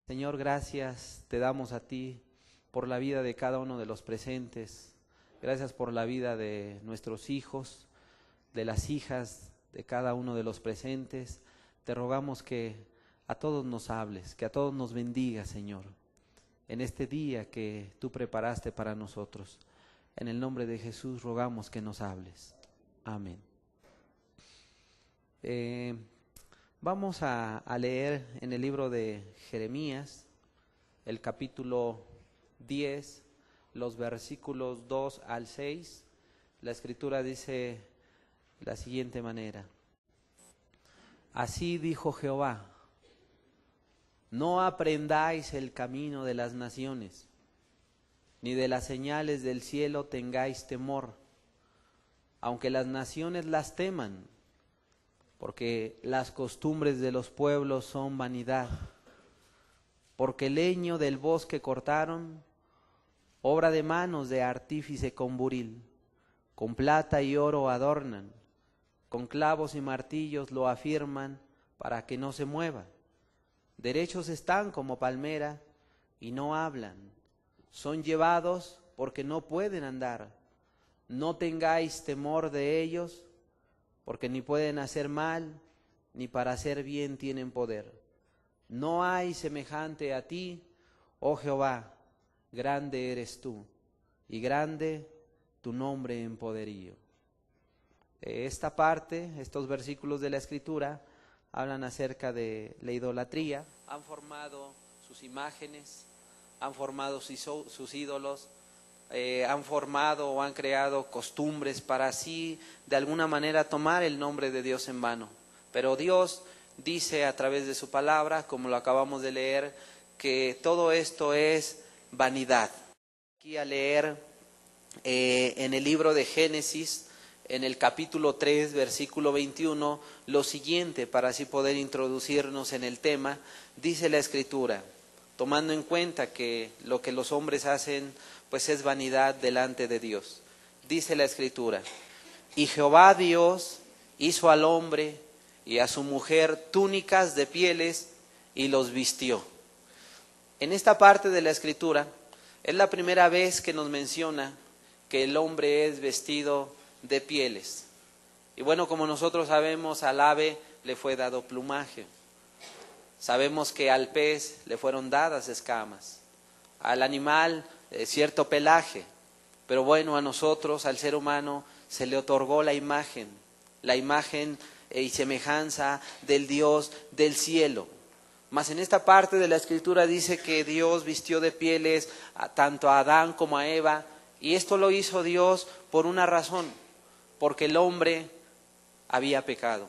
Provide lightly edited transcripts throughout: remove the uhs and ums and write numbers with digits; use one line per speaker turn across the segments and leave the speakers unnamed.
Señor, gracias te damos a ti por la vida de cada uno de los presentes. Gracias por la vida de nuestros hijos, de las hijas de cada uno de los presentes. Te rogamos que a todos nos hables, que a todos nos bendigas, Señor, en este día que tú preparaste para nosotros. En el nombre de Jesús rogamos que nos hables. Amén. Vamos a leer en el libro de Jeremías, el capítulo 10, los versículos 2 al 6. La escritura dice de la siguiente manera: Así dijo Jehová, no aprendáis el camino de las naciones, ni de las señales del cielo tengáis temor, aunque las naciones las teman, porque las costumbres de los pueblos son vanidad. Porque leño del bosque cortaron, obra de manos de artífice con buril, con plata y oro adornan, con clavos y martillos lo afirman para que no se mueva. Derechos están como palmera y no hablan, son llevados porque no pueden andar. No tengáis temor de ellos, porque ni pueden hacer mal, ni para hacer bien tienen poder. No hay semejante a ti, oh Jehová, grande eres tú, y grande tu nombre en poderío. Esta parte, estos versículos de la Escritura, hablan acerca de la idolatría. Han formado sus imágenes, han formado sus ídolos, han formado o han creado costumbres para así de alguna manera tomar el nombre de Dios en vano. Pero Dios dice a través de su palabra, como lo acabamos de leer, que todo esto es vanidad. Aquí a leer en el libro de Génesis, en el capítulo 3, versículo 21, lo siguiente, para así poder introducirnos en el tema. Dice la Escritura, tomando en cuenta que lo que los hombres hacen pues es vanidad delante de Dios. Dice la Escritura: y Jehová Dios hizo al hombre y a su mujer túnicas de pieles y los vistió. En esta parte de la Escritura es la primera vez que nos menciona que el hombre es vestido de pieles. Y bueno, como nosotros sabemos, al ave le fue dado plumaje. Sabemos que al pez le fueron dadas escamas, al animal cierto pelaje, pero bueno, a nosotros, al ser humano, se le otorgó la imagen y semejanza del Dios del cielo. Mas en esta parte de la Escritura dice que Dios vistió de pieles tanto a Adán como a Eva, y esto lo hizo Dios por una razón, porque el hombre había pecado.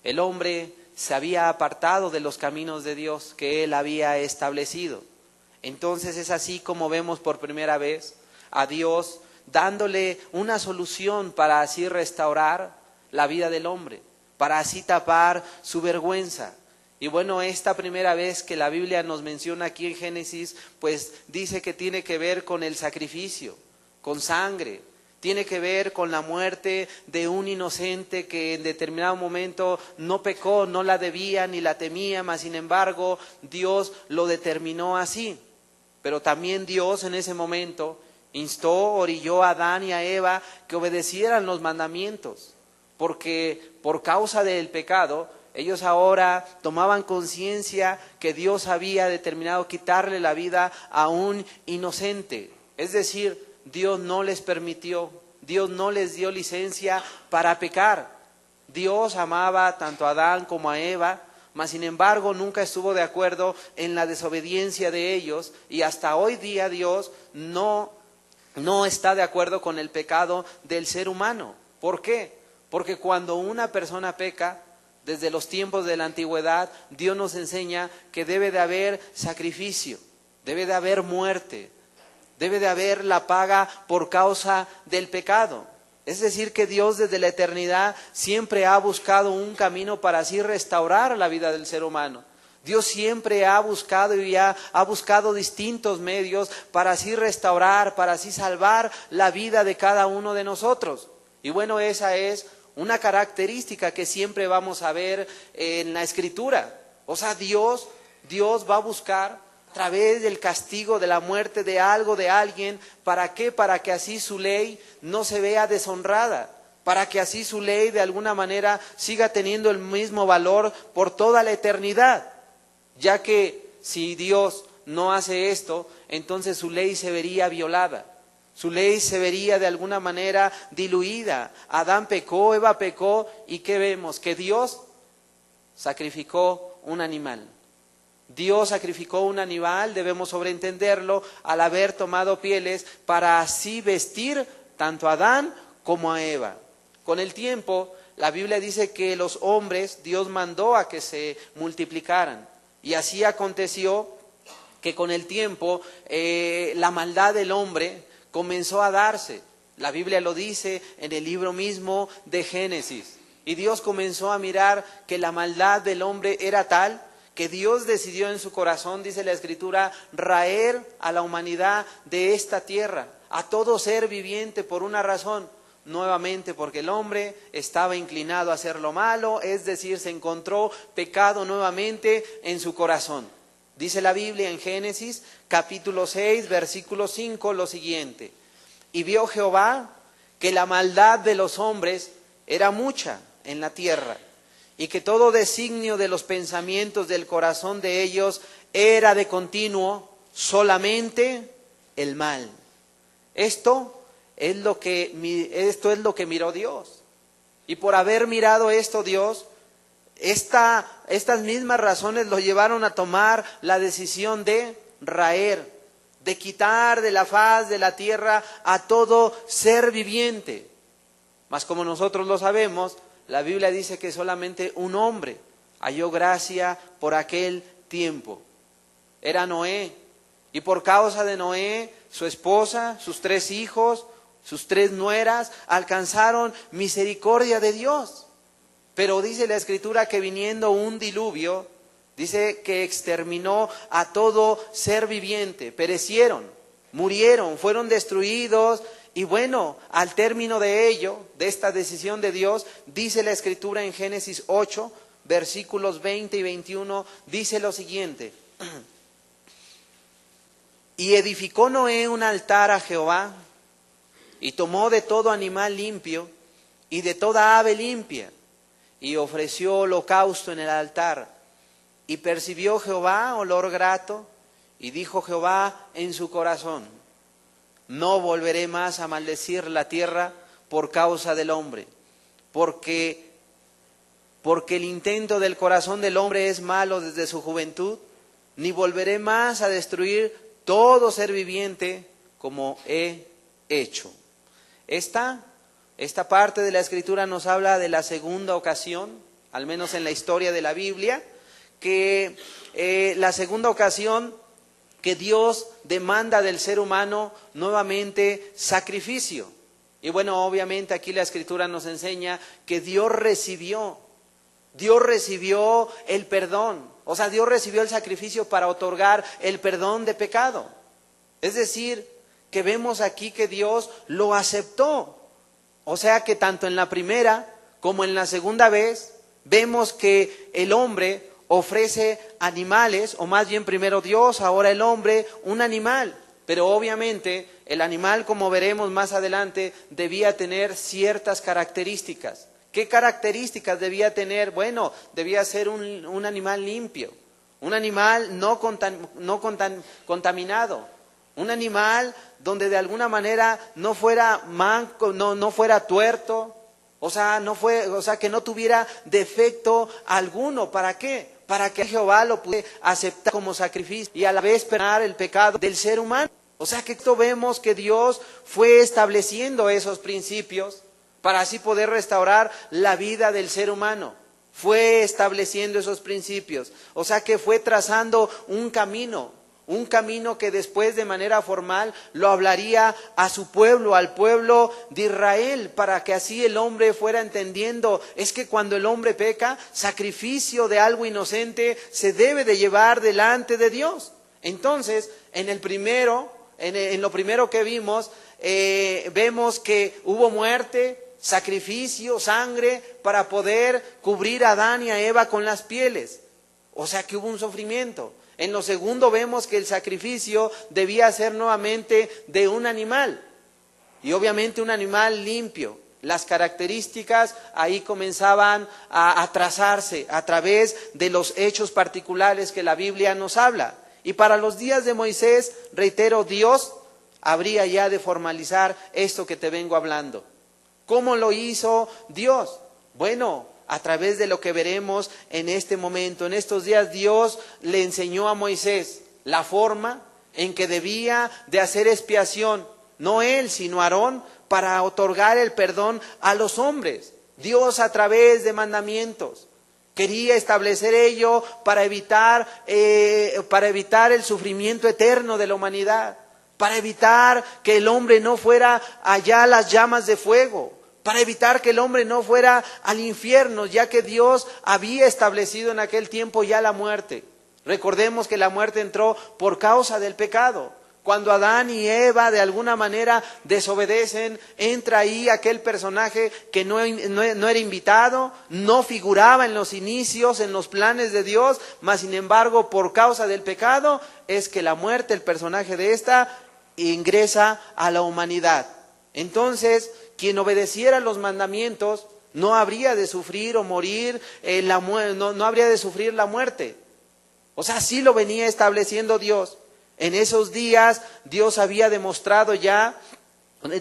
El hombre se había apartado de los caminos de Dios que Él había establecido. Entonces es así como vemos por primera vez a Dios dándole una solución para así restaurar la vida del hombre, para así tapar su vergüenza. Y bueno, esta primera vez que la Biblia nos menciona aquí en Génesis, pues dice que tiene que ver con el sacrificio, con sangre. Tiene que ver con la muerte de un inocente que en determinado momento no pecó, no la debía ni la temía, mas sin embargo Dios lo determinó así. Pero también Dios en ese momento instó, orilló a Adán y a Eva que obedecieran los mandamientos, porque por causa del pecado ellos ahora tomaban conciencia que Dios había determinado quitarle la vida a un inocente. Es decir, Dios no les permitió, Dios no les dio licencia para pecar. Dios amaba tanto a Adán como a Eva, mas sin embargo nunca estuvo de acuerdo en la desobediencia de ellos, y hasta hoy día Dios no está de acuerdo con el pecado del ser humano. ¿Por qué? Porque cuando una persona peca, desde los tiempos de la antigüedad, Dios nos enseña que debe de haber sacrificio, debe de haber muerte, debe de haber la paga por causa del pecado. Es decir, que Dios desde la eternidad siempre ha buscado un camino para así restaurar la vida del ser humano. Dios siempre ha buscado y ha buscado distintos medios para así restaurar, para así salvar la vida de cada uno de nosotros. Y bueno, esa es una característica que siempre vamos a ver en la Escritura. O sea, Dios va a buscar a través del castigo de la muerte de algo, de alguien. ¿Para qué? Para que así su ley no se vea deshonrada, para que así su ley de alguna manera siga teniendo el mismo valor por toda la eternidad, ya que si Dios no hace esto, entonces su ley se vería violada, su ley se vería de alguna manera diluida. Adán pecó, Eva pecó, y ¿qué vemos? Que Dios sacrificó un animal. Dios sacrificó un animal, debemos sobreentenderlo, al haber tomado pieles para así vestir tanto a Adán como a Eva. Con el tiempo, la Biblia dice que los hombres, Dios mandó a que se multiplicaran. Y así aconteció que con el tiempo la maldad del hombre comenzó a darse. La Biblia lo dice en el libro mismo de Génesis. Y Dios comenzó a mirar que la maldad del hombre era tal que Dios decidió en su corazón, dice la Escritura, raer a la humanidad de esta tierra, a todo ser viviente, por una razón. Nuevamente porque el hombre estaba inclinado a hacer lo malo, es decir, se encontró pecado nuevamente en su corazón. Dice la Biblia en Génesis capítulo 6, versículo 5, lo siguiente: y vio Jehová que la maldad de los hombres era mucha en la tierra, y que todo designio de los pensamientos del corazón de ellos era de continuo solamente el mal. Esto es lo que miró Dios. Y por haber mirado esto Dios, estas mismas razones lo llevaron a tomar la decisión de raer, de quitar de la faz de la tierra a todo ser viviente. Mas como nosotros lo sabemos, la Biblia dice que solamente un hombre halló gracia por aquel tiempo. Era Noé. Y por causa de Noé, su esposa, sus 3 hijos, sus 3 nueras, alcanzaron misericordia de Dios. Pero dice la Escritura que viniendo un diluvio, dice que exterminó a todo ser viviente. Perecieron, murieron, fueron destruidos. Y bueno, al término de ello, de esta decisión de Dios, dice la Escritura en Génesis 8, versículos 20 y 21, dice lo siguiente: y edificó Noé un altar a Jehová, y tomó de todo animal limpio, y de toda ave limpia, y ofreció holocausto en el altar. Y percibió Jehová olor grato, y dijo Jehová en su corazón: no volveré más a maldecir la tierra por causa del hombre, porque el intento del corazón del hombre es malo desde su juventud, ni volveré más a destruir todo ser viviente como he hecho. Esta parte de la Escritura nos habla de la segunda ocasión, al menos en la historia de la Biblia, que la segunda ocasión que Dios demanda del ser humano nuevamente sacrificio. Y bueno, obviamente aquí la Escritura nos enseña que Dios recibió el perdón. O sea, Dios recibió el sacrificio para otorgar el perdón de pecado. Es decir, que vemos aquí que Dios lo aceptó. O sea que tanto en la primera como en la segunda vez vemos que el hombre ofrece animales, o más bien primero Dios, ahora el hombre, un animal. Pero obviamente el animal, como veremos más adelante, debía tener ciertas características. ¿Qué características debía tener? Bueno, debía ser un animal limpio, un animal no contaminado, un animal donde de alguna manera no fuera manco, no fuera tuerto, o sea, que no tuviera defecto alguno. ¿Para qué? Para que Jehová lo pudiera aceptar como sacrificio y a la vez perdonar el pecado del ser humano. O sea que esto vemos que Dios fue estableciendo esos principios para así poder restaurar la vida del ser humano. Fue estableciendo esos principios. O sea que fue trazando un camino que después de manera formal lo hablaría a su pueblo, al pueblo de Israel, para que así el hombre fuera entendiendo. Es que cuando el hombre peca, sacrificio de algo inocente se debe de llevar delante de Dios. Entonces, en lo primero que vimos, vemos que hubo muerte, sacrificio, sangre, para poder cubrir a Adán y a Eva con las pieles. O sea que hubo un sufrimiento. En lo segundo vemos que el sacrificio debía ser nuevamente de un animal, y obviamente un animal limpio. Las características ahí comenzaban a trazarse a través de los hechos particulares que la Biblia nos habla. Y para los días de Moisés, reitero, Dios habría ya de formalizar esto que te vengo hablando. ¿Cómo lo hizo Dios? Bueno, a través de lo que veremos en este momento. En estos días Dios le enseñó a Moisés la forma en que debía de hacer expiación, no él, sino Aarón, para otorgar el perdón a los hombres. Dios, a través de mandamientos, quería establecer ello para evitar el sufrimiento eterno de la humanidad, para evitar que el hombre no fuera allá a las llamas de fuego, para evitar que el hombre no fuera al infierno, ya que Dios había establecido en aquel tiempo ya la muerte. Recordemos que la muerte entró por causa del pecado. Cuando Adán y Eva de alguna manera desobedecen, entra ahí aquel personaje que no era invitado, no figuraba en los inicios, en los planes de Dios, mas sin embargo por causa del pecado es que la muerte, el personaje de esta, ingresa a la humanidad. Entonces, quien obedeciera los mandamientos no habría de sufrir o morir, no habría de sufrir la muerte. O sea, así lo venía estableciendo Dios. En esos días Dios había demostrado ya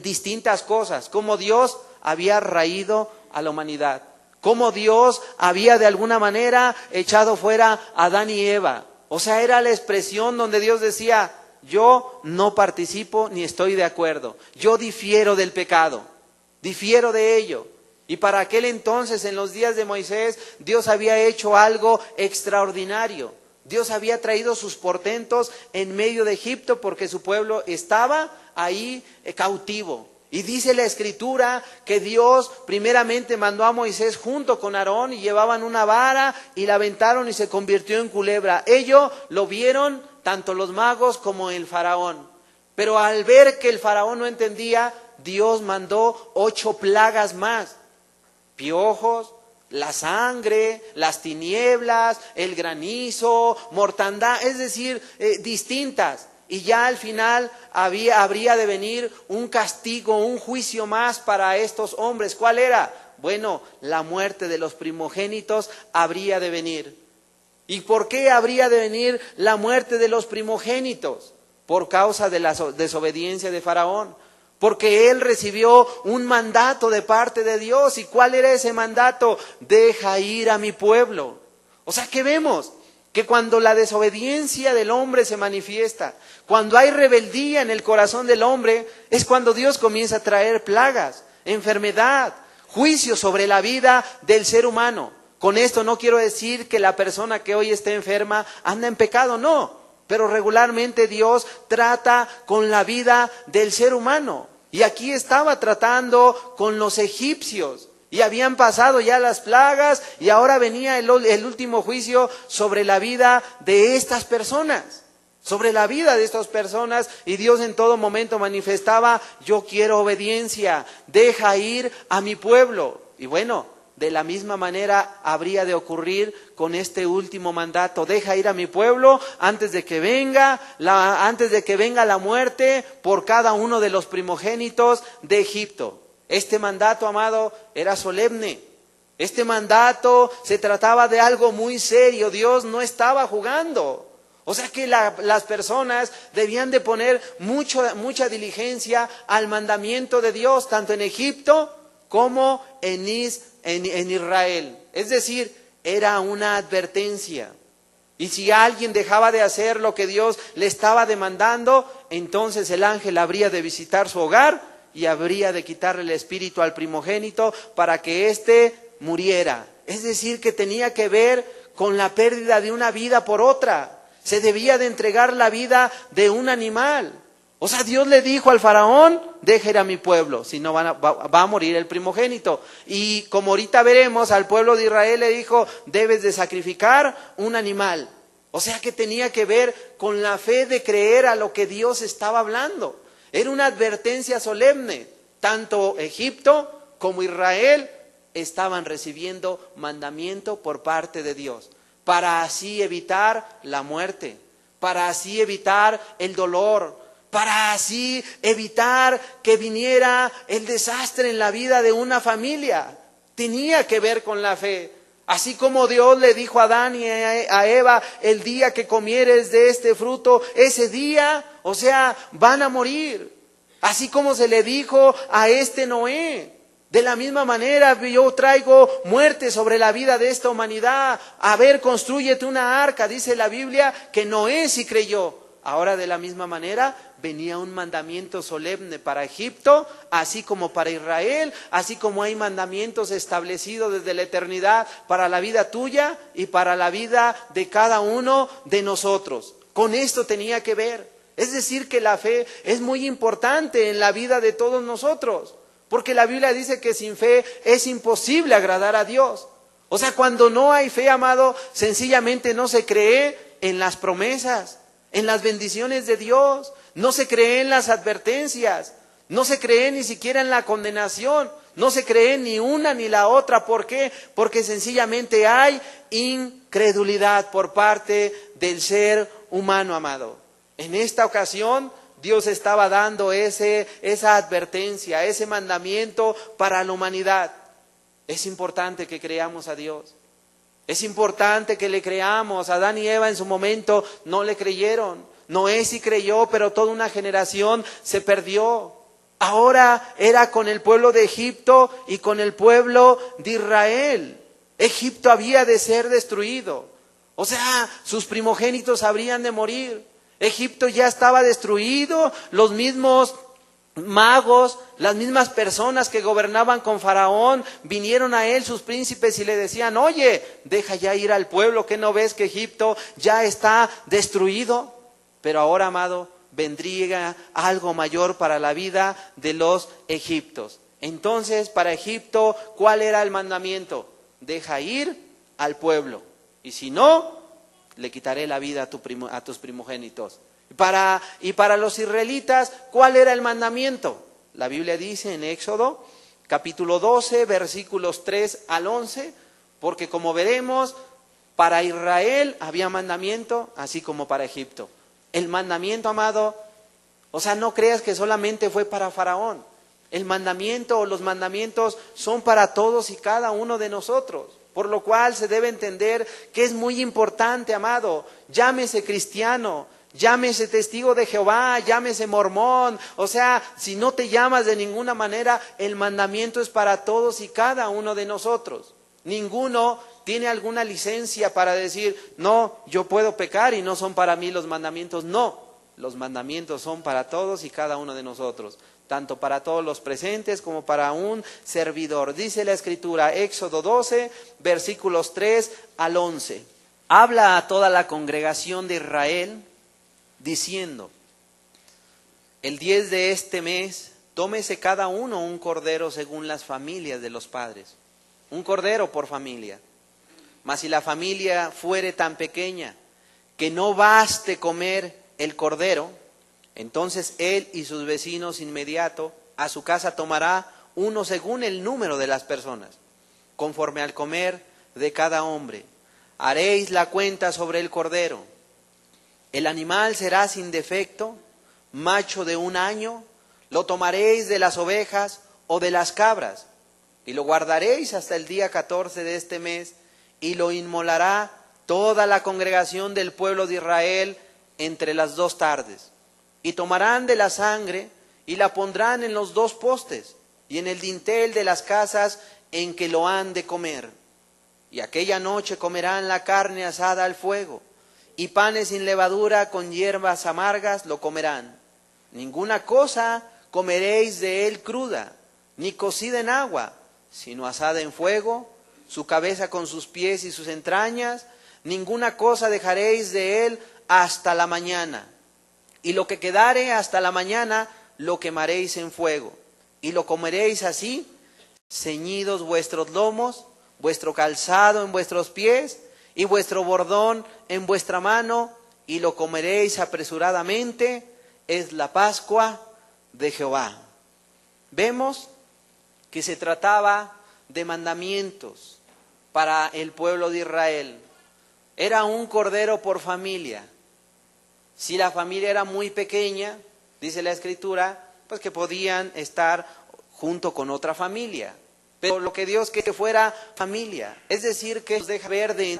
distintas cosas, cómo Dios había raído a la humanidad, cómo Dios había de alguna manera echado fuera a Adán y Eva. O sea, era la expresión donde Dios decía: yo no participo ni estoy de acuerdo, yo difiero del pecado, difiero de ello. Y para aquel entonces, en los días de Moisés, Dios había hecho algo extraordinario. Dios había traído sus portentos en medio de Egipto porque su pueblo estaba ahí cautivo. Y dice la Escritura que Dios primeramente mandó a Moisés junto con Aarón y llevaban una vara y la aventaron y se convirtió en culebra. Ello lo vieron tanto los magos como el faraón. Pero al ver que el faraón no entendía, Dios mandó 8 plagas más: piojos, la sangre, las tinieblas, el granizo, mortandad, es decir, distintas. Y ya al final habría de venir un castigo, un juicio más para estos hombres. ¿Cuál era? Bueno, la muerte de los primogénitos habría de venir. ¿Y por qué habría de venir la muerte de los primogénitos? Por causa de la desobediencia de Faraón. Porque él recibió un mandato de parte de Dios. ¿Y cuál era ese mandato? Deja ir a mi pueblo. O sea, ¿qué vemos? Que cuando la desobediencia del hombre se manifiesta, cuando hay rebeldía en el corazón del hombre, es cuando Dios comienza a traer plagas, enfermedad, juicio sobre la vida del ser humano. Con esto no quiero decir que la persona que hoy esté enferma anda en pecado, no. Pero regularmente Dios trata con la vida del ser humano. Y aquí estaba tratando con los egipcios. Y habían pasado ya las plagas y ahora venía el último juicio sobre la vida de estas personas. Sobre la vida de estas personas, y Dios en todo momento manifestaba: yo quiero obediencia, deja ir a mi pueblo. Y bueno, de la misma manera habría de ocurrir con este último mandato: deja ir a mi pueblo antes de que venga la muerte por cada uno de los primogénitos de Egipto. Este mandato, amado, era solemne. Este mandato se trataba de algo muy serio. Dios no estaba jugando. O sea que las personas debían de poner mucha diligencia al mandamiento de Dios, tanto en Egipto como en Israel. Es decir, era una advertencia. Y si alguien dejaba de hacer lo que Dios le estaba demandando, entonces el ángel habría de visitar su hogar y habría de quitarle el espíritu al primogénito para que éste muriera. Es decir, que tenía que ver con la pérdida de una vida por otra. Se debía de entregar la vida de un animal. O sea, Dios le dijo al faraón: deja ir a mi pueblo, si no va a morir el primogénito. Y como ahorita veremos, al pueblo de Israel le dijo: debes de sacrificar un animal. O sea que tenía que ver con la fe de creer a lo que Dios estaba hablando. Era una advertencia solemne. Tanto Egipto como Israel estaban recibiendo mandamiento por parte de Dios, para así evitar la muerte. para así evitar el dolor, para así evitar que viniera el desastre en la vida de una familia. Tenía que ver con la fe. Así como Dios le dijo a Adán y a Eva, el día que comieres de este fruto, ese día, o sea, van a morir. Así como se le dijo a Noé. De la misma manera yo traigo muerte sobre la vida de esta humanidad. A ver, constrúyete una arca, dice la Biblia, que Noé sí creyó. Ahora de la misma manera venía un mandamiento solemne para Egipto, así como para Israel, así como hay mandamientos establecidos desde la eternidad para la vida tuya y para la vida de cada uno de nosotros. Con esto tenía que ver. Es decir, que la fe es muy importante en la vida de todos nosotros. Porque la Biblia dice que sin fe es imposible agradar a Dios. O sea, cuando no hay fe, amado, sencillamente no se cree en las promesas, en las bendiciones de Dios, no se cree en las advertencias, no se cree ni siquiera en la condenación, no se cree ni una ni la otra. ¿Por qué? Porque sencillamente hay incredulidad por parte del ser humano, amado. En esta ocasión, Dios estaba dando esa advertencia, ese mandamiento para la humanidad. Es importante que creamos a Dios. Es importante que le creamos. Adán y Eva en su momento no le creyeron. Noé sí creyó, pero toda una generación se perdió. Ahora era con el pueblo de Egipto y con el pueblo de Israel. Egipto había de ser destruido. O sea, sus primogénitos habrían de morir. Egipto ya estaba destruido, los mismos magos, las mismas personas que gobernaban con Faraón, vinieron a él sus príncipes y le decían, oye, deja ya ir al pueblo, ¿qué no ves que Egipto ya está destruido? Pero ahora, amado, vendría algo mayor para la vida de los egipcios. Entonces, para Egipto, ¿cuál era el mandamiento? Deja ir al pueblo, y si no, le quitaré la vida a tus primogénitos. Y para los israelitas, ¿cuál era el mandamiento? La Biblia dice en Éxodo, capítulo 12, versículos 3 al 11, porque como veremos, para Israel había mandamiento, así como para Egipto. El mandamiento, amado, o sea, no creas que solamente fue para Faraón. El mandamiento o los mandamientos son para todos y cada uno de nosotros. Por lo cual se debe entender que es muy importante, amado, llámese cristiano, llámese testigo de Jehová, llámese mormón, o sea, si no te llamas de ninguna manera, el mandamiento es para todos y cada uno de nosotros. Ninguno tiene alguna licencia para decir, no, yo puedo pecar y no son para mí los mandamientos. No, los mandamientos son para todos y cada uno de nosotros, tanto para todos los presentes como para un servidor. Dice la Escritura, Éxodo 12, versículos 3 al 11. Habla a toda la congregación de Israel, diciendo, el 10 de este mes, tómese cada uno un cordero según las familias de los padres. Un cordero por familia. Mas si la familia fuere tan pequeña que no baste comer el cordero, entonces él y sus vecinos inmediato a su casa tomará uno según el número de las personas, conforme al comer de cada hombre. Haréis la cuenta sobre el cordero. El animal será sin defecto, macho de 1 año, lo tomaréis de las ovejas o de las cabras, y lo guardaréis hasta el día 14 de este mes, y lo inmolará toda la congregación del pueblo de Israel entre las 2 tardes. Y tomarán de la sangre y la pondrán en los 2 postes y en el dintel de las casas en que lo han de comer. Y aquella noche comerán la carne asada al fuego, y panes sin levadura con hierbas amargas lo comerán. Ninguna cosa comeréis de él cruda, ni cocida en agua, sino asada en fuego, su cabeza con sus pies y sus entrañas. Ninguna cosa dejaréis de él hasta la mañana. Y lo que quedare hasta la mañana lo quemaréis en fuego, y lo comeréis así, ceñidos vuestros lomos, vuestro calzado en vuestros pies, y vuestro bordón en vuestra mano, y lo comeréis apresuradamente, es la Pascua de Jehová. Vemos que se trataba de mandamientos para el pueblo de Israel. Era un cordero por familia. Si la familia era muy pequeña, dice la Escritura, pues que podían estar junto con otra familia. Pero lo que Dios quería que fuera familia. Es decir, que nos deja ver de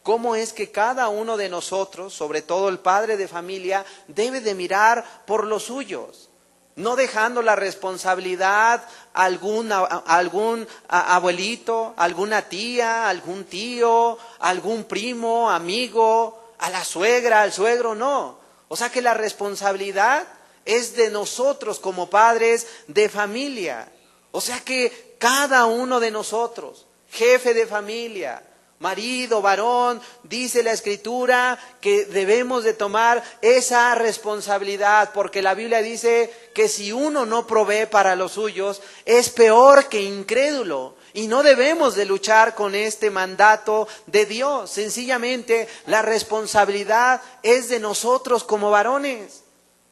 cómo es que cada uno de nosotros, sobre todo el padre de familia, debe de mirar por los suyos. No dejando la responsabilidad a algún abuelito, alguna tía, algún tío, algún primo, amigo, a la suegra, al suegro, no. O sea que la responsabilidad es de nosotros como padres de familia. O sea que cada uno de nosotros, jefe de familia, marido, varón, dice la Escritura que debemos de tomar esa responsabilidad, porque la Biblia dice que si uno no provee para los suyos, es peor que incrédulo. Y no debemos de luchar con este mandato de Dios. Sencillamente, la responsabilidad es de nosotros como varones.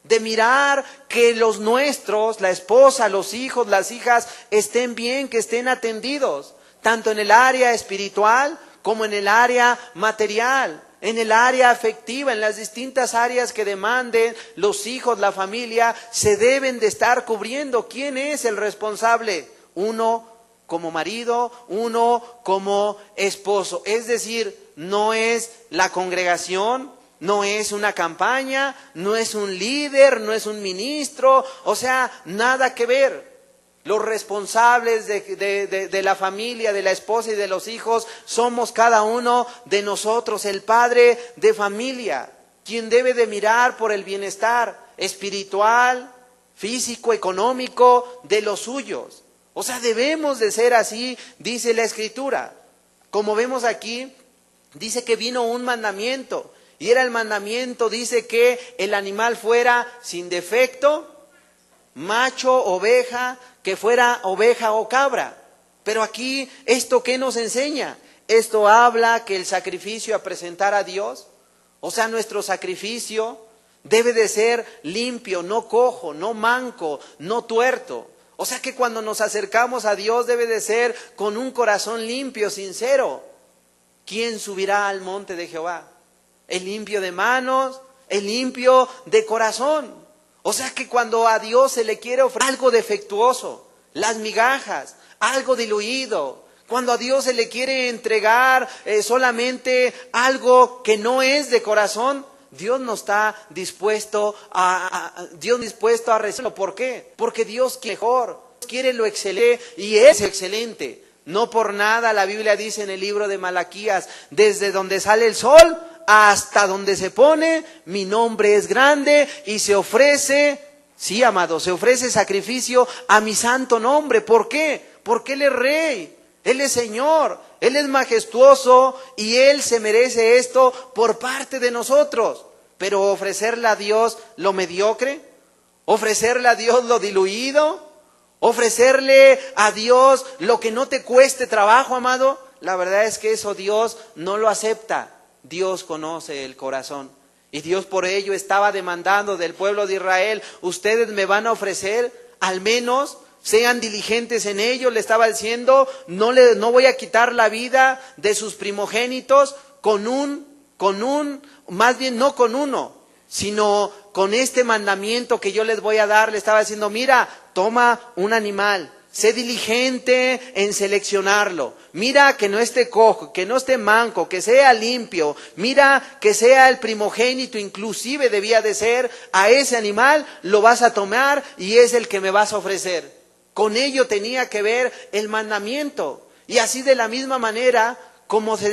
De mirar que los nuestros, la esposa, los hijos, las hijas, estén bien, que estén atendidos, tanto en el área espiritual como en el área material, en el área afectiva, en las distintas áreas que demanden los hijos, la familia, se deben de estar cubriendo. ¿Quién es el responsable? Uno como marido, uno como esposo. Es decir, no es la congregación, no es una campaña, no es un líder, no es un ministro, o sea, nada que ver. Los responsables de la familia, de la esposa y de los hijos, somos cada uno de nosotros, el padre de familia, quien debe de mirar por el bienestar espiritual, físico, económico de los suyos. O sea, debemos de ser así, dice la Escritura. Como vemos aquí, dice que vino un mandamiento. Y era el mandamiento, dice que el animal fuera sin defecto, macho, oveja, que fuera oveja o cabra. Pero aquí, ¿esto qué nos enseña? Esto habla que el sacrificio a presentar a Dios, o sea, nuestro sacrificio debe de ser limpio, no cojo, no manco, no tuerto. O sea que cuando nos acercamos a Dios debe de ser con un corazón limpio, sincero. ¿Quién subirá al monte de Jehová? El limpio de manos, el limpio de corazón. O sea que cuando a Dios se le quiere ofrecer algo defectuoso, las migajas, algo diluido, cuando a Dios se le quiere entregar solamente algo que no es de corazón, Dios no está dispuesto a recibirlo. ¿Por qué? Porque Dios quiere mejor, quiere lo excelente y es excelente. No por nada la Biblia dice en el libro de Malaquías, desde donde sale el sol hasta donde se pone, mi nombre es grande y se ofrece, sí, amado, se ofrece sacrificio a mi santo nombre. ¿Por qué? Porque Él es Rey, Él es Señor, Él es majestuoso y Él se merece esto por parte de nosotros. Pero ofrecerle a Dios lo mediocre, ofrecerle a Dios lo diluido, ofrecerle a Dios lo que no te cueste trabajo, amado, la verdad es que eso Dios no lo acepta. Dios conoce el corazón y Dios por ello estaba demandando del pueblo de Israel, ustedes me van a ofrecer, al menos sean diligentes en ello. Le estaba diciendo, no voy a quitar la vida de sus primogénitos más bien no con uno, sino con este mandamiento que yo les voy a dar. Le estaba diciendo, mira, toma un animal, sé diligente en seleccionarlo. Mira que no esté cojo, que no esté manco, que sea limpio. Mira que sea el primogénito, inclusive debía de ser. A ese animal lo vas a tomar y es el que me vas a ofrecer. Con ello tenía que ver el mandamiento. Y así de la misma manera, como se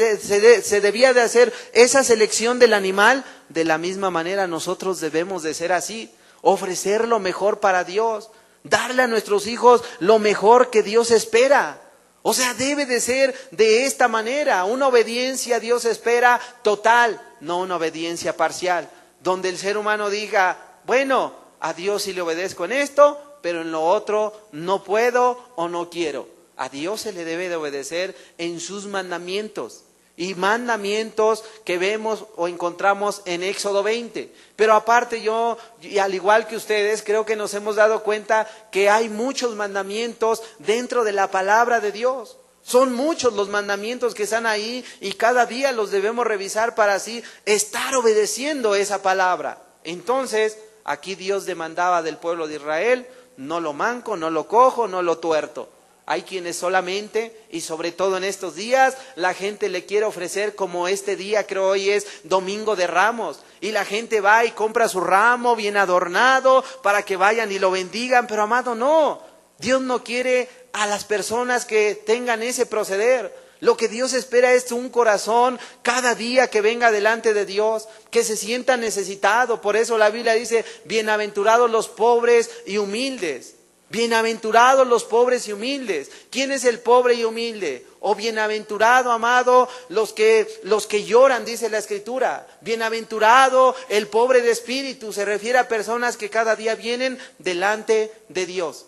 debía de hacer esa selección del animal, de la misma manera nosotros debemos de ser así. Ofrecer lo mejor para Dios. Darle a nuestros hijos lo mejor que Dios espera. O sea, debe de ser de esta manera. Una obediencia Dios espera total, no una obediencia parcial. Donde el ser humano diga, bueno, a Dios sí le obedezco en esto, pero en lo otro no puedo o no quiero. A Dios se le debe de obedecer en sus mandamientos. Y mandamientos que vemos o encontramos en Éxodo 20. Pero aparte yo, y al igual que ustedes, creo que nos hemos dado cuenta que hay muchos mandamientos dentro de la palabra de Dios. Son muchos los mandamientos que están ahí y cada día los debemos revisar para así estar obedeciendo esa palabra. Entonces, aquí Dios demandaba del pueblo de Israel, no lo manco, no lo cojo, no lo tuerto. Hay quienes solamente, y sobre todo en estos días, la gente le quiere ofrecer, como este día, creo hoy es Domingo de Ramos, y la gente va y compra su ramo bien adornado para que vayan y lo bendigan, pero amado, no, Dios no quiere a las personas que tengan ese proceder. Lo que Dios espera es un corazón cada día que venga delante de Dios, que se sienta necesitado. Por eso la Biblia dice, bienaventurados los pobres y humildes. Bienaventurados los pobres y humildes. ¿Quién es el pobre y humilde? O bienaventurado, amado, los que lloran, dice la Escritura. Bienaventurado el pobre de espíritu. Se refiere a personas que cada día vienen delante de Dios.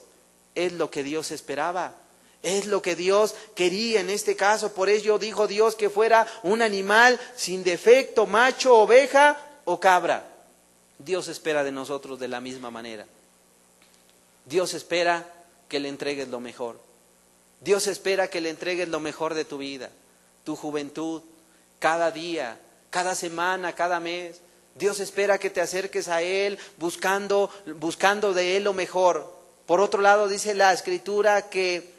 Es lo que Dios esperaba. Es lo que Dios quería en este caso. Por ello dijo Dios que fuera un animal sin defecto, macho, oveja o cabra. Dios espera de nosotros de la misma manera. Dios espera que le entregues lo mejor. Dios espera que le entregues lo mejor de tu vida, tu juventud, cada día, cada semana, cada mes. Dios espera que te acerques a Él buscando de Él lo mejor. Por otro lado, dice la Escritura que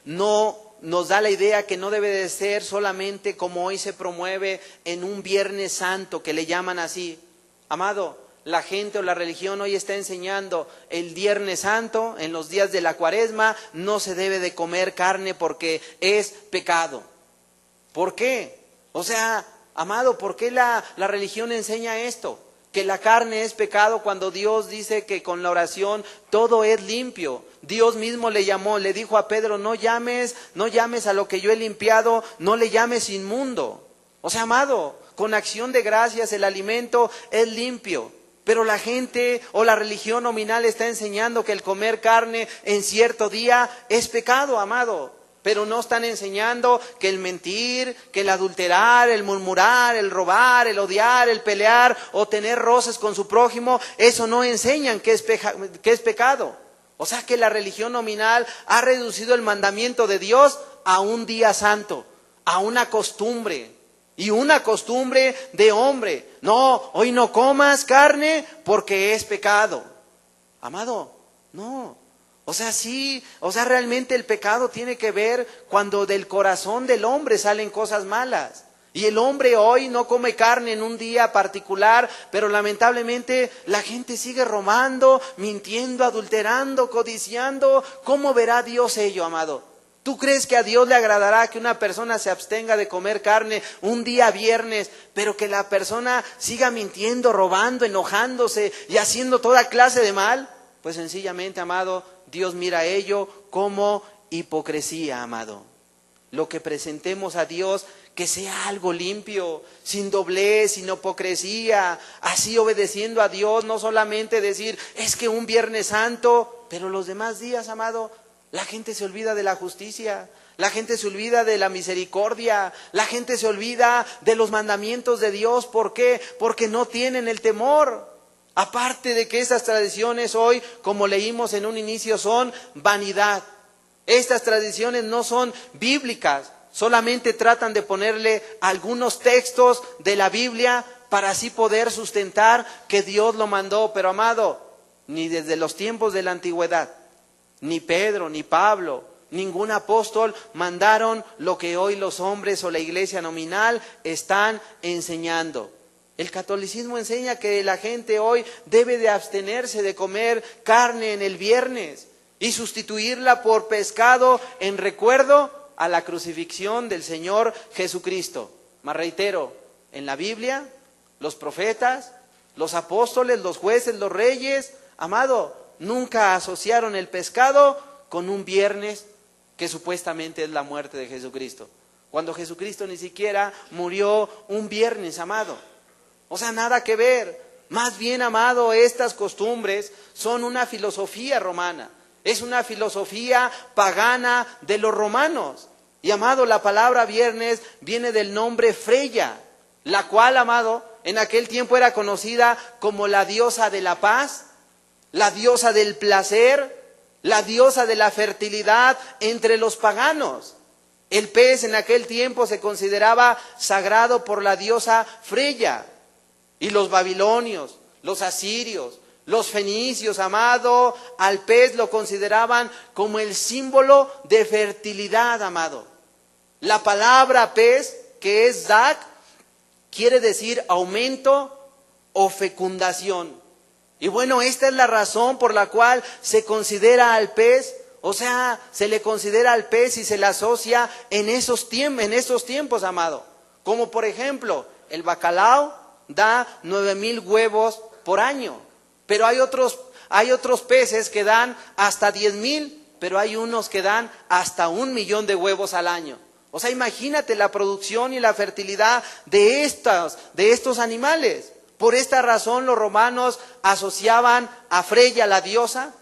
no nos da la idea que no debe de ser solamente como hoy se promueve en un Viernes Santo, que le llaman así. Amado, la gente o la religión hoy está enseñando el Viernes Santo, en los días de la Cuaresma, no se debe de comer carne porque es pecado. ¿Por qué? O sea, amado, ¿por qué la religión enseña esto? Que la carne es pecado cuando Dios dice que con la oración todo es limpio. Dios mismo le dijo a Pedro, no llames a lo que yo he limpiado, no le llames inmundo. O sea, amado, con acción de gracias el alimento es limpio. Pero la gente o la religión nominal está enseñando que el comer carne en cierto día es pecado, amado. Pero no están enseñando que el mentir, que el adulterar, el murmurar, el robar, el odiar, el pelear o tener roces con su prójimo, eso no enseñan que es pecado. O sea que la religión nominal ha reducido el mandamiento de Dios a un día santo, a una costumbre. Y una costumbre de hombre. No, hoy no comas carne porque es pecado. Amado, no. O sea, sí, realmente el pecado tiene que ver cuando del corazón del hombre salen cosas malas. Y el hombre hoy no come carne en un día particular, pero lamentablemente la gente sigue robando, mintiendo, adulterando, codiciando. ¿Cómo verá Dios ello, amado? ¿Tú crees que a Dios le agradará que una persona se abstenga de comer carne un día viernes, pero que la persona siga mintiendo, robando, enojándose y haciendo toda clase de mal? Pues sencillamente, amado, Dios mira ello como hipocresía, amado. Lo que presentemos a Dios, que sea algo limpio, sin doblez, sin hipocresía, así obedeciendo a Dios, no solamente decir, es que un Viernes Santo, pero los demás días, amado, la gente se olvida de la justicia, la gente se olvida de la misericordia, la gente se olvida de los mandamientos de Dios. ¿Por qué? Porque no tienen el temor. Aparte de que estas tradiciones hoy, como leímos en un inicio, son vanidad. Estas tradiciones no son bíblicas, solamente tratan de ponerle algunos textos de la Biblia para así poder sustentar que Dios lo mandó. Pero amado, ni desde los tiempos de la antigüedad, ni Pedro, ni Pablo, ningún apóstol mandaron lo que hoy los hombres o la iglesia nominal están enseñando. El catolicismo enseña que la gente hoy debe de abstenerse de comer carne en el viernes y sustituirla por pescado en recuerdo a la crucifixión del Señor Jesucristo. Mas reitero, en la Biblia, los profetas, los apóstoles, los jueces, los reyes, amado, nunca asociaron el pescado con un viernes que supuestamente es la muerte de Jesucristo. Cuando Jesucristo ni siquiera murió un viernes, amado. O sea, nada que ver. Más bien, amado, estas costumbres son una filosofía romana. Es una filosofía pagana de los romanos. Y amado, la palabra viernes viene del nombre Freya, la cual, amado, en aquel tiempo era conocida como la diosa de la paz, la diosa del placer, la diosa de la fertilidad entre los paganos. El pez en aquel tiempo se consideraba sagrado por la diosa Freya. Y los babilonios, los asirios, los fenicios, amado, al pez lo consideraban como el símbolo de fertilidad, amado. La palabra pez, que es dak, quiere decir aumento o fecundación. Y bueno, esta es la razón por la cual se considera al pez, o sea, se le considera al pez y se le asocia en esos tiempos, amado. Como por ejemplo, el bacalao da 9,000 huevos por año. Pero hay otros peces que dan hasta 10,000, pero hay unos que dan hasta 1,000,000 de huevos al año. O sea, imagínate la producción y la fertilidad de estos animales. Por esta razón los romanos asociaban a Freya, la diosa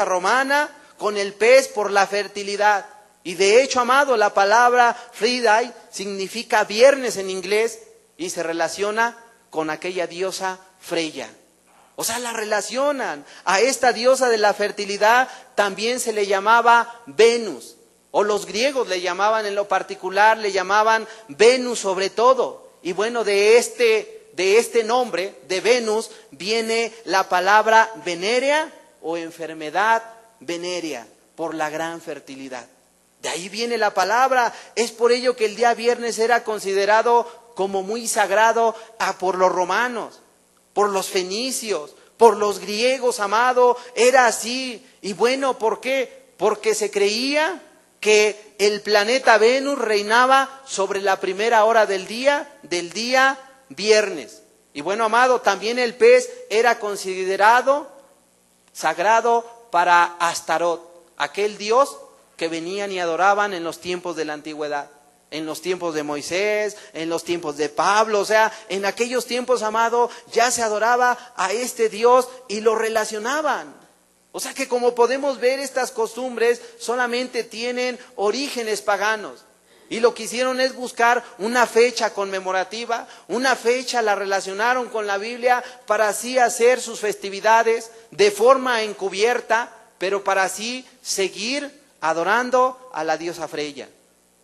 romana, con el pez por la fertilidad. Y de hecho, amado, la palabra Friday significa viernes en inglés y se relaciona con aquella diosa Freya. O sea, la relacionan. A esta diosa de la fertilidad también se le llamaba Venus. O los griegos le llamaban, en lo particular, le llamaban Venus sobre todo. Y bueno, de este nombre, de Venus, viene la palabra venérea o enfermedad venérea, por la gran fertilidad. De ahí viene la palabra. Es por ello que el día viernes era considerado como muy sagrado por los romanos, por los fenicios, por los griegos, amado. Era así. Y bueno, ¿por qué? Porque se creía que el planeta Venus reinaba sobre la primera hora del día viernes. Y bueno, amado, también el pez era considerado sagrado para Astarot, aquel dios que venían y adoraban en los tiempos de la antigüedad. En los tiempos de Moisés, en los tiempos de Pablo, o sea, en aquellos tiempos, amado, ya se adoraba a este Dios y lo relacionaban. O sea que como podemos ver, estas costumbres solamente tienen orígenes paganos. Y lo que hicieron es buscar una fecha conmemorativa, una fecha la relacionaron con la Biblia para así hacer sus festividades de forma encubierta, pero para así seguir adorando a la diosa Freya.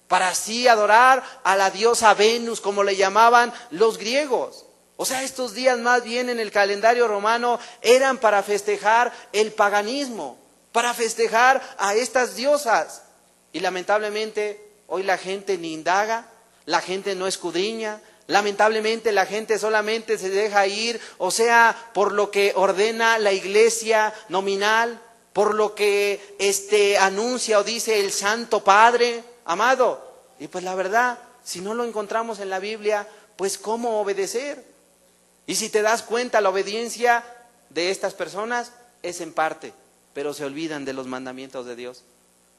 Para así adorar a la diosa Venus, como le llamaban los griegos. O sea, estos días más bien en el calendario romano eran para festejar el paganismo, para festejar a estas diosas. Y lamentablemente hoy la gente ni indaga, la gente no escudriña, lamentablemente la gente solamente se deja ir, o sea, por lo que ordena la iglesia nominal, por lo que anuncia o dice el Santo Padre. Amado, y pues la verdad, si no lo encontramos en la Biblia, pues ¿cómo obedecer? Y si te das cuenta, la obediencia de estas personas es en parte, pero se olvidan de los mandamientos de Dios.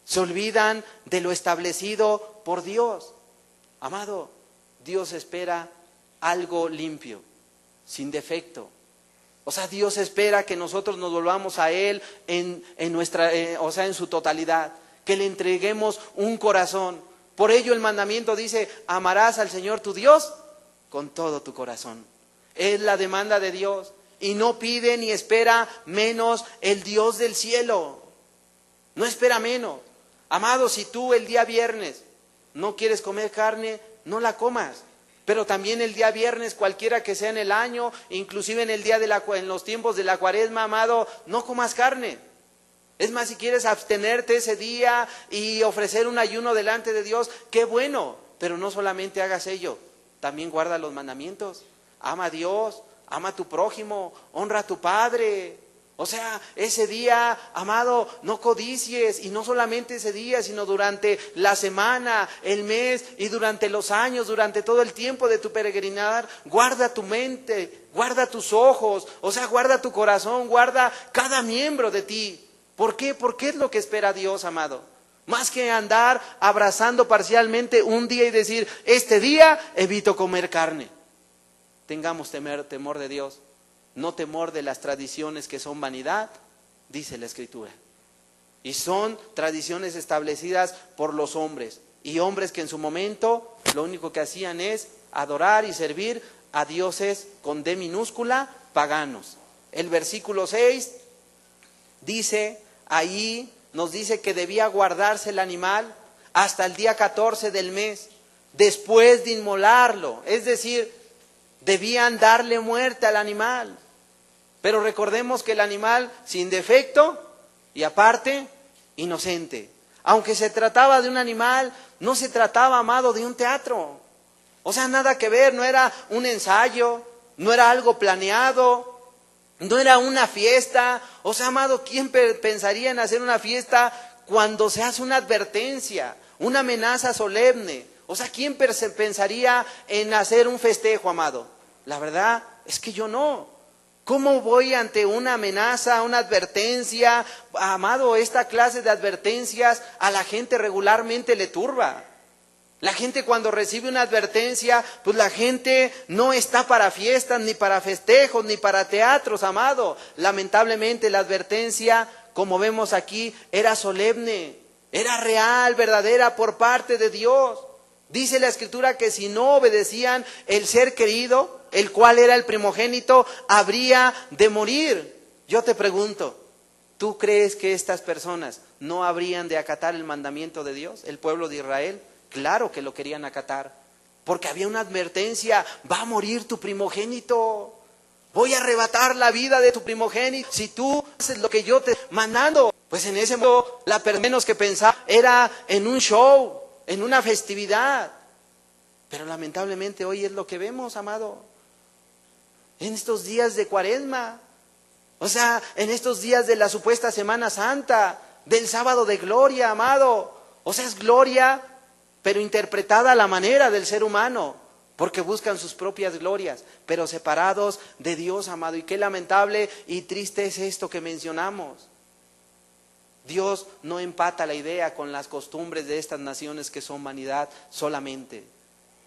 Se olvidan de lo establecido por Dios. Amado, Dios espera algo limpio, sin defecto. O sea, Dios espera que nosotros nos volvamos a Él en su totalidad. Que le entreguemos un corazón. Por ello el mandamiento dice, amarás al Señor tu Dios con todo tu corazón. Es la demanda de Dios. Y no pide ni espera menos el Dios del cielo. No espera menos. Amado, si tú el día viernes no quieres comer carne, no la comas. Pero también el día viernes, cualquiera que sea en el año, inclusive en los tiempos de la cuaresma, amado, no comas carne. Es más, si quieres abstenerte ese día y ofrecer un ayuno delante de Dios, qué bueno, pero no solamente hagas ello, también guarda los mandamientos. Ama a Dios, ama a tu prójimo, honra a tu padre. O sea, ese día, amado, no codicies, y no solamente ese día, sino durante la semana, el mes y durante los años, durante todo el tiempo de tu peregrinar. Guarda tu mente, guarda tus ojos, o sea, guarda tu corazón, guarda cada miembro de ti. ¿Por qué? Porque es lo que espera Dios, amado. Más que andar abrazando parcialmente un día y decir, este día evito comer carne. Tengamos temor de Dios, no temor de las tradiciones que son vanidad, dice la Escritura. Y son tradiciones establecidas por los hombres. Y hombres que en su momento lo único que hacían es adorar y servir a dioses con D minúscula, paganos. El versículo 6 dice... Ahí nos dice que debía guardarse el animal hasta el día 14 del mes, después de inmolarlo. Es decir, Debían darle muerte al animal. Pero recordemos que el animal sin defecto y aparte inocente. Aunque se trataba de un animal, no se trataba, amado, de un teatro. O sea, nada que ver, no era un ensayo, no era algo planeado, no era una fiesta. O sea, amado, ¿quién pensaría en hacer una fiesta cuando se hace una advertencia, una amenaza solemne? O sea, ¿quién pensaría en hacer un festejo, amado? La verdad es que yo no. ¿Cómo voy ante una amenaza, una advertencia? Amado, esta clase de advertencias a la gente regularmente le turba. La gente cuando recibe una advertencia, pues la gente no está para fiestas, ni para festejos, ni para teatros, amado. Lamentablemente la advertencia, como vemos aquí, era solemne, era real, verdadera por parte de Dios. Dice la Escritura que si no obedecían, el ser querido, el cual era el primogénito, habría de morir. Yo te pregunto, ¿tú crees que estas personas no habrían de acatar el mandamiento de Dios, el pueblo de Israel? Claro que lo querían acatar, porque había una advertencia: va a morir tu primogénito, voy a arrebatar la vida de tu primogénito si tú haces lo que yo te estoy mandando. Pues en ese momento la persona menos que pensaba era en un show, en una festividad. Pero lamentablemente hoy es lo que vemos, amado. En estos días de Cuaresma, o sea, en estos días de la supuesta Semana Santa, del sábado de gloria, amado. O sea, es gloria, pero interpretada a la manera del ser humano, porque buscan sus propias glorias, pero separados de Dios, amado. Y qué lamentable y triste es esto que mencionamos. Dios no empata la idea con las costumbres de estas naciones que son vanidad solamente.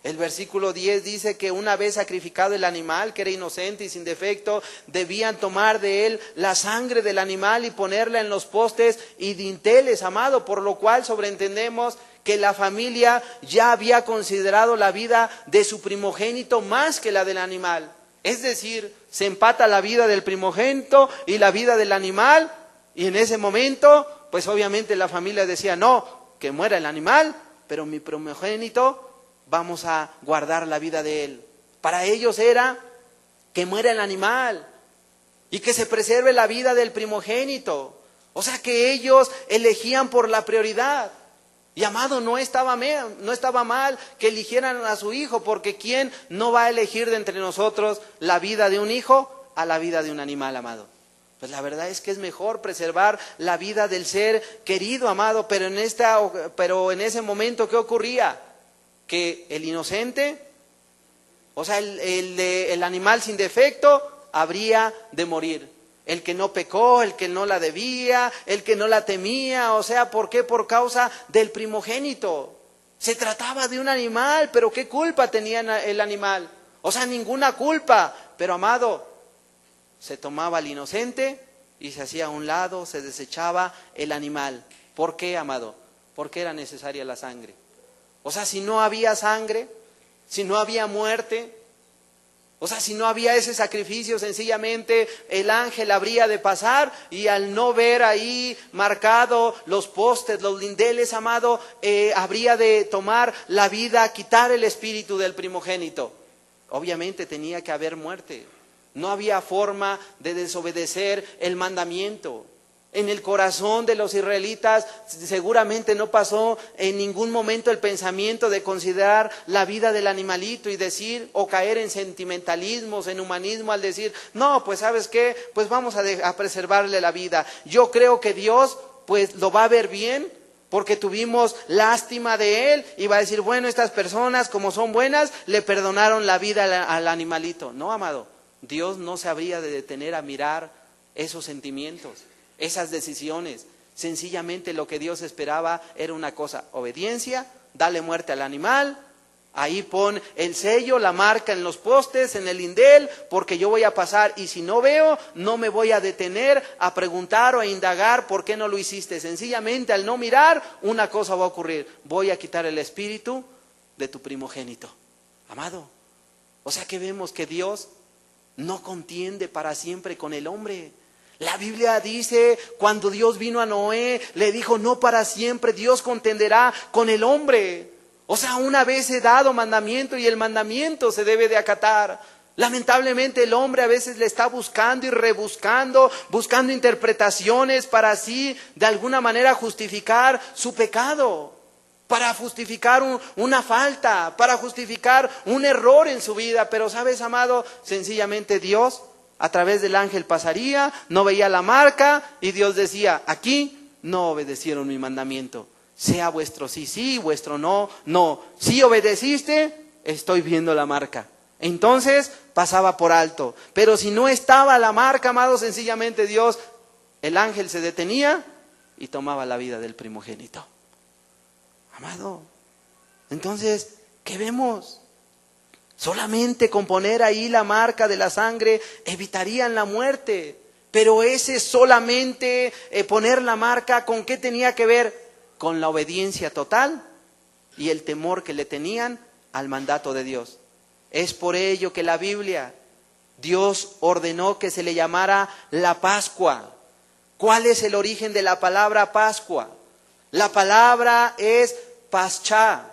El versículo 10 dice que una vez sacrificado el animal, que era inocente y sin defecto, debían tomar de él la sangre del animal y ponerla en los postes y dinteles, amado, por lo cual sobreentendemos que la familia ya había considerado la vida de su primogénito más que la del animal. Es decir, se empata la vida del primogénito y la vida del animal, y en ese momento, pues obviamente la familia decía: no, que muera el animal, pero mi primogénito vamos a guardar la vida de él. Para ellos era que muera el animal y que se preserve la vida del primogénito. O sea que ellos elegían por la prioridad. Y amado, no estaba mal que eligieran a su hijo, porque ¿quién no va a elegir de entre nosotros la vida de un hijo a la vida de un animal, amado? Pues la verdad es que es mejor preservar la vida del ser querido, amado. Pero en ese momento, ¿qué ocurría? Que el inocente, o sea, el animal sin defecto, habría de morir. El que no pecó, el que no la debía, el que no la temía. O sea, ¿por qué? Por causa del primogénito. Se trataba de un animal, pero ¿qué culpa tenía el animal? O sea, ninguna culpa. Pero amado, se tomaba al inocente y se hacía a un lado, se desechaba el animal. ¿Por qué, amado? Porque era necesaria la sangre. O sea, si no había sangre, si no había muerte, o sea, si no había ese sacrificio, sencillamente el ángel habría de pasar y al no ver ahí marcado los postes, los lindeles, amado, habría de tomar la vida, quitar el espíritu del primogénito. Obviamente tenía que haber muerte. No había forma de desobedecer el mandamiento. En el corazón de los israelitas seguramente no pasó en ningún momento el pensamiento de considerar la vida del animalito y decir, o caer en sentimentalismos, en humanismo, al decir: no, pues ¿sabes qué? Pues vamos a preservarle la vida. Yo creo que Dios pues lo va a ver bien, porque tuvimos lástima de él y va a decir: bueno, estas personas, como son buenas, le perdonaron la vida al animalito. No, amado, Dios no se habría de detener a mirar esos sentimientos, esas decisiones. Sencillamente lo que Dios esperaba era una cosa: obediencia, dale muerte al animal, ahí pon el sello, la marca en los postes, en el lindel, porque yo voy a pasar y si no veo, no me voy a detener a preguntar o a indagar por qué no lo hiciste. Sencillamente al no mirar, una cosa va a ocurrir: voy a quitar el espíritu de tu primogénito. Amado, o sea que vemos que Dios no contiende para siempre con el hombre. La Biblia dice, cuando Dios vino a Noé, le dijo: no para siempre, Dios contenderá con el hombre. O sea, una vez he dado mandamiento y el mandamiento se debe de acatar. Lamentablemente el hombre a veces le está buscando y rebuscando, buscando interpretaciones para así de alguna manera justificar su pecado, para justificar una falta, para justificar un error en su vida. Pero ¿sabes, amado? Sencillamente Dios a través del ángel pasaría, no veía la marca y Dios decía: aquí no obedecieron mi mandamiento. Sea vuestro sí, sí, vuestro no, no. Si obedeciste, estoy viendo la marca. Entonces pasaba por alto. Pero si no estaba la marca, amado, sencillamente Dios, el ángel se detenía y tomaba la vida del primogénito. Amado, entonces, ¿qué vemos? Solamente con poner ahí la marca de la sangre evitarían la muerte. Pero ese solamente poner la marca, ¿con qué tenía que ver? Con la obediencia total y el temor que le tenían al mandato de Dios. Es por ello que la Biblia, Dios ordenó que se le llamara la Pascua. ¿Cuál es el origen de la palabra Pascua? La palabra es Paschá.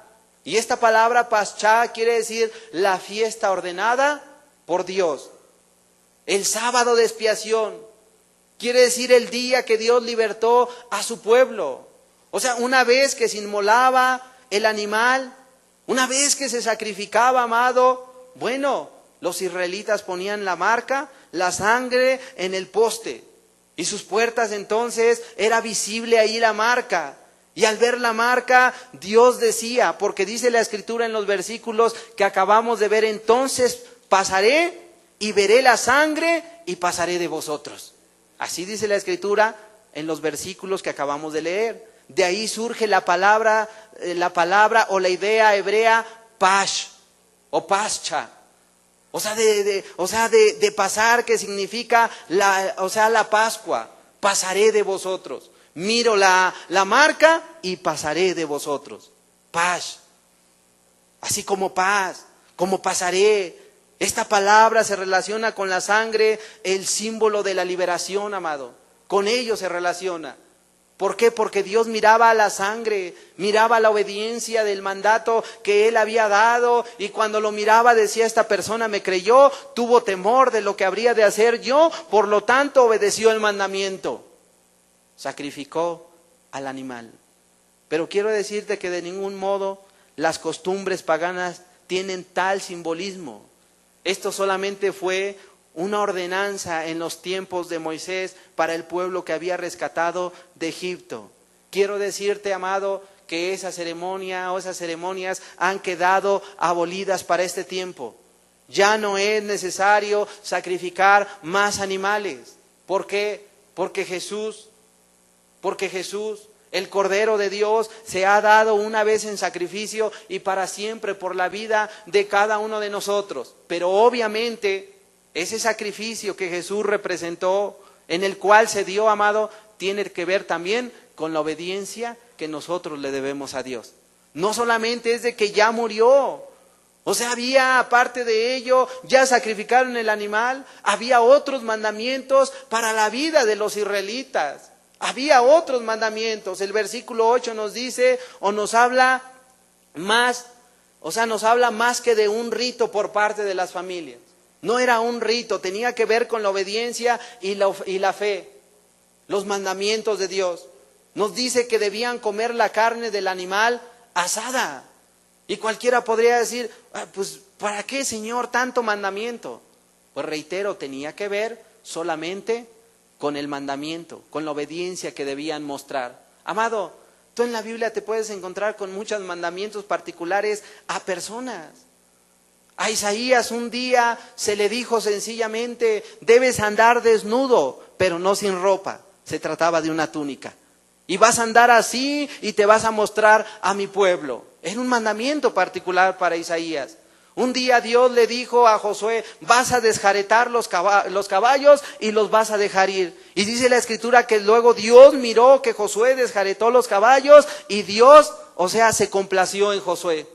Y esta palabra Paschá quiere decir la fiesta ordenada por Dios. El sábado de expiación quiere decir el día que Dios libertó a su pueblo. O sea, una vez que se inmolaba el animal, una vez que se sacrificaba, amado, bueno, los israelitas ponían la marca, la sangre en el poste. Y sus puertas entonces era visible ahí la marca. Y al ver la marca, Dios decía, porque dice la Escritura en los versículos que acabamos de ver: entonces pasaré y veré la sangre y pasaré de vosotros. Así dice la Escritura en los versículos que acabamos de leer. De ahí surge la palabra o la idea hebrea pash o pascha. O sea, de pasar, que significa la Pascua. Pasaré de vosotros. Miro la marca y pasaré de vosotros. Pash. Así como paz, como pasaré. Esta palabra se relaciona con la sangre, el símbolo de la liberación, amado. Con ello se relaciona. ¿Por qué? Porque Dios miraba la sangre, miraba la obediencia del mandato que Él había dado, y cuando lo miraba decía: esta persona me creyó, tuvo temor de lo que habría de hacer yo, por lo tanto obedeció el mandamiento. Sacrificó al animal. Pero quiero decirte que de ningún modo las costumbres paganas tienen tal simbolismo. Esto solamente fue una ordenanza en los tiempos de Moisés para el pueblo que había rescatado de Egipto. Quiero decirte, amado, que esa ceremonia o esas ceremonias han quedado abolidas para este tiempo. Ya no es necesario sacrificar más animales. ¿Por qué? Porque Jesús, el Cordero de Dios, se ha dado una vez en sacrificio y para siempre por la vida de cada uno de nosotros. Pero obviamente ese sacrificio que Jesús representó, en el cual se dio, amado, tiene que ver también con la obediencia que nosotros le debemos a Dios. No solamente es de que ya murió. O sea, había, aparte de ello, ya sacrificaron el animal, había otros mandamientos para la vida de los israelitas. Había otros mandamientos. El versículo 8 nos dice, o nos habla más, nos habla más que de un rito por parte de las familias. No era un rito, tenía que ver con la obediencia y la fe. Los mandamientos de Dios. Nos dice que debían comer la carne del animal asada. Y cualquiera podría decir, pues, ¿para qué, Señor, tanto mandamiento? Pues reitero, tenía que ver solamente con el mandamiento, con la obediencia que debían mostrar. Amado, tú en la Biblia te puedes encontrar con muchos mandamientos particulares a personas. A Isaías un día se le dijo sencillamente: debes andar desnudo, pero no sin ropa. Se trataba de una túnica. Y vas a andar así y te vas a mostrar a mi pueblo. Era un mandamiento particular para Isaías. Un día Dios le dijo a Josué: vas a desjaretar los caballos y los vas a dejar ir. Y dice la Escritura que luego Dios miró que Josué desjaretó los caballos y Dios, se complació en Josué.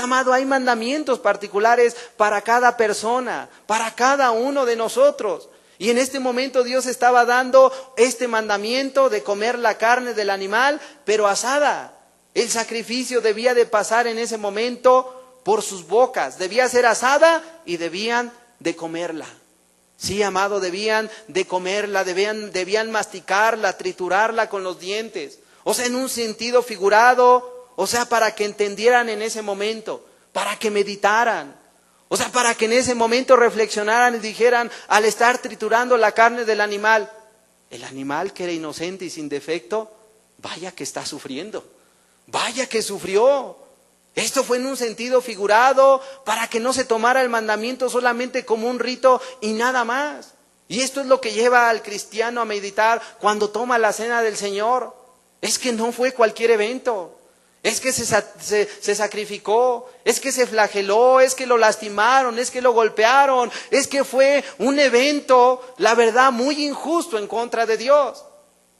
Amado, hay mandamientos particulares para cada persona, para cada uno de nosotros. Y en este momento Dios estaba dando este mandamiento de comer la carne del animal, pero asada. El sacrificio debía de pasar en ese momento por sus bocas. Debía ser asada y debían de comerla. Sí, amado, debían de comerla, debían masticarla, triturarla con los dientes. O sea, en un sentido figurado, o sea, para que entendieran en ese momento, para que meditaran. O sea, para que en ese momento reflexionaran y dijeran, al estar triturando la carne del animal, el animal que era inocente y sin defecto, vaya que está sufriendo, vaya que sufrió. Esto fue en un sentido figurado para que no se tomara el mandamiento solamente como un rito y nada más. Y esto es lo que lleva al cristiano a meditar cuando toma la cena del Señor. Es que no fue cualquier evento. Es que se sacrificó, es que se flageló, es que lo lastimaron, es que lo golpearon, es que fue un evento, la verdad, muy injusto en contra de Dios.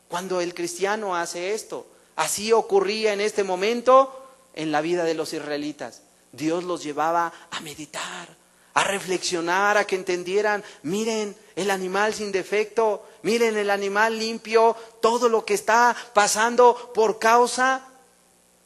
Cuando el cristiano hace esto, así ocurría en este momento en la vida de los israelitas. Dios los llevaba a meditar, a reflexionar, a que entendieran, miren el animal sin defecto, miren el animal limpio, todo lo que está pasando por causa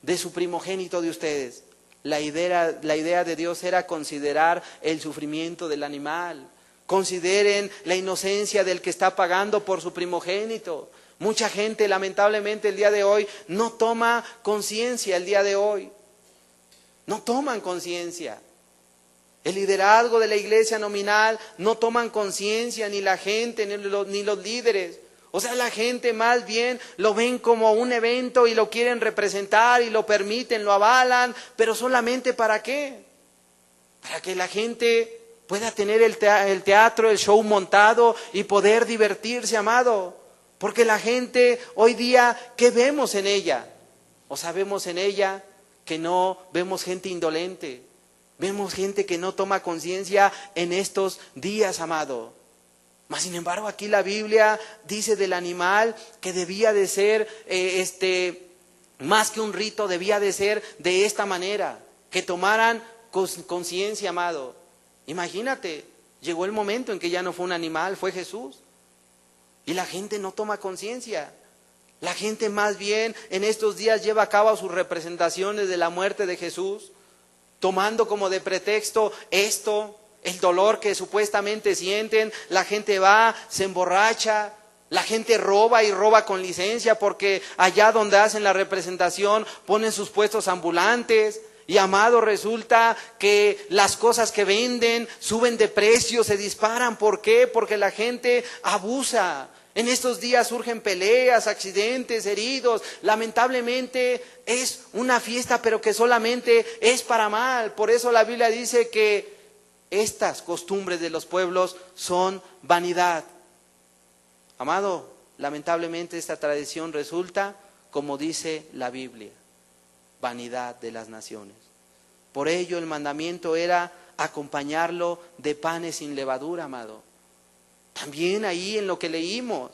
de su primogénito de ustedes. La idea de Dios era considerar el sufrimiento del animal. Consideren la inocencia del que está pagando por su primogénito. Mucha gente, lamentablemente, el día de hoy no toma conciencia. El día de hoy no toman conciencia. El liderazgo de la iglesia nominal no toman conciencia, ni la gente, ni los líderes. O sea, la gente más bien lo ven como un evento y lo quieren representar y lo permiten, lo avalan, pero solamente ¿para qué? Para que la gente pueda tener el teatro, el show montado y poder divertirse, amado. Porque la gente hoy día, ¿qué vemos en ella? O sea, vemos en ella que no vemos gente indolente, vemos gente que no toma conciencia en estos días, amado. Mas sin embargo aquí la Biblia dice del animal que debía de ser, más que un rito, debía de ser de esta manera, que tomaran conciencia, amado. Imagínate, llegó el momento en que ya no fue un animal, fue Jesús. Y la gente no toma conciencia. La gente más bien en estos días lleva a cabo sus representaciones de la muerte de Jesús, tomando como de pretexto esto, el dolor que supuestamente sienten. La gente va, se emborracha, la gente roba y roba con licencia porque allá donde hacen la representación ponen sus puestos ambulantes. Y amado, resulta que las cosas que venden suben de precio, se disparan. ¿Por qué? Porque la gente abusa. En estos días surgen peleas, accidentes, heridos. Lamentablemente es una fiesta, pero que solamente es para mal. Por eso la Biblia dice que estas costumbres de los pueblos son vanidad. Amado, lamentablemente esta tradición resulta, como dice la Biblia, vanidad de las naciones. Por ello el mandamiento era acompañarlo de panes sin levadura, amado. También ahí en lo que leímos,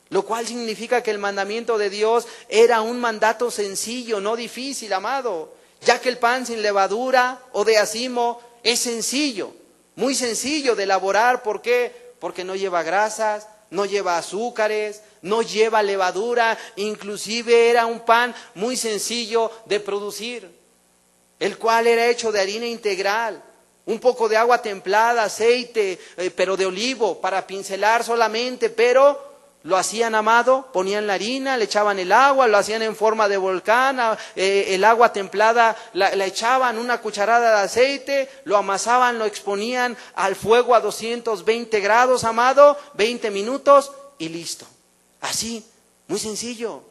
lo cual significa que el mandamiento de Dios era un mandato sencillo, no difícil, amado, ya que el pan sin levadura o de acimo es sencillo, muy sencillo de elaborar. ¿Por qué? Porque no lleva grasas, no lleva azúcares, no lleva levadura, inclusive era un pan muy sencillo de producir, el cual era hecho de harina integral, un poco de agua templada, aceite, pero de olivo, para pincelar solamente, pero lo hacían, amado, ponían la harina, le echaban el agua, lo hacían en forma de volcán, el agua templada la echaban, una cucharada de aceite, lo amasaban, lo exponían al fuego a 220 grados, amado, 20 minutos y listo. Así, muy sencillo.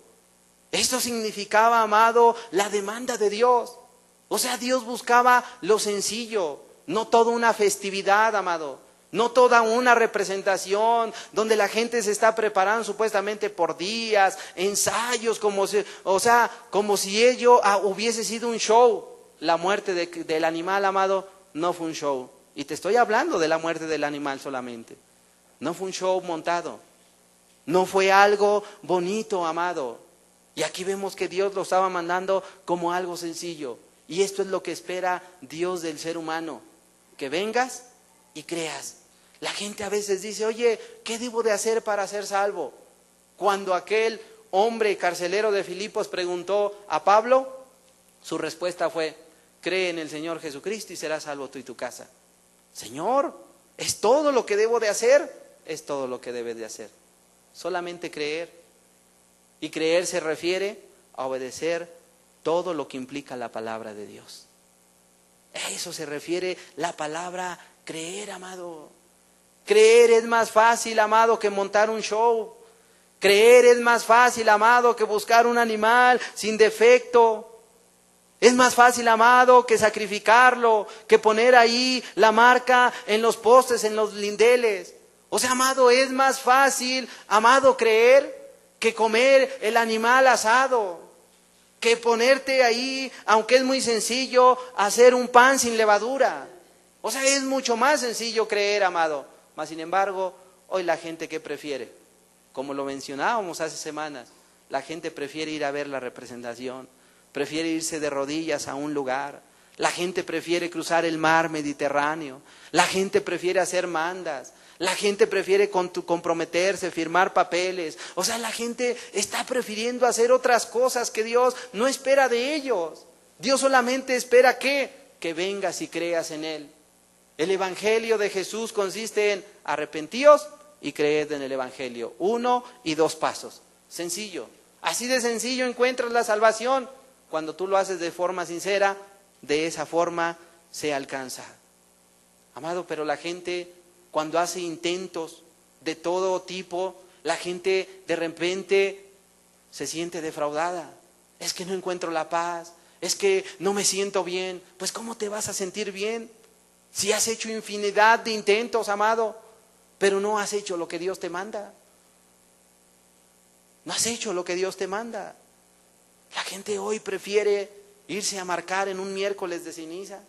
Esto significaba, amado, la demanda de Dios. O sea, Dios buscaba lo sencillo, no toda una festividad, amado. No toda una representación donde la gente se está preparando supuestamente por días, ensayos, como si ello hubiese sido un show. La muerte del animal, amado, no fue un show. Y te estoy hablando de la muerte del animal solamente. No fue un show montado. No fue algo bonito, amado. Y aquí vemos que Dios lo estaba mandando como algo sencillo. Y esto es lo que espera Dios del ser humano. Que vengas y creas. La gente a veces dice, oye, ¿qué debo de hacer para ser salvo? Cuando aquel hombre carcelero de Filipos preguntó a Pablo, su respuesta fue, cree en el Señor Jesucristo y serás salvo tú y tu casa. Señor, ¿Es todo lo que debo de hacer? Es todo lo que debes de hacer. Solamente creer. Y creer se refiere a obedecer todo lo que implica la palabra de Dios. A eso se refiere la palabra creer, amado. Creer es más fácil, amado, que montar un show. Creer es más fácil, amado, que buscar un animal sin defecto. Es más fácil, amado, que sacrificarlo, que poner ahí la marca en los postes, en los lindeles. O sea, amado, es más fácil, amado, creer que comer el animal asado, que ponerte ahí, aunque es muy sencillo, hacer un pan sin levadura. O sea, es mucho más sencillo creer, amado. Mas, sin embargo, hoy la gente, ¿qué prefiere? Como lo mencionábamos hace semanas, la gente prefiere ir a ver la representación, prefiere irse de rodillas a un lugar, la gente prefiere cruzar el mar Mediterráneo, la gente prefiere hacer mandas, la gente prefiere comprometerse, firmar papeles. O sea, la gente está prefiriendo hacer otras cosas que Dios no espera de ellos. Dios solamente espera que vengas y creas en Él. El Evangelio de Jesús consiste en arrepentíos y creed en el Evangelio. 1 y 2 pasos. Sencillo. Así de sencillo encuentras la salvación. Cuando tú lo haces de forma sincera, de esa forma se alcanza. Amado, pero la gente, cuando hace intentos de todo tipo, la gente de repente se siente defraudada. Es que no encuentro la paz, es que no me siento bien. Pues ¿cómo te vas a sentir bien? Si has hecho infinidad de intentos, amado, pero no has hecho lo que Dios te manda. No has hecho lo que Dios te manda. La gente hoy prefiere irse a marcar en un miércoles de ceniza.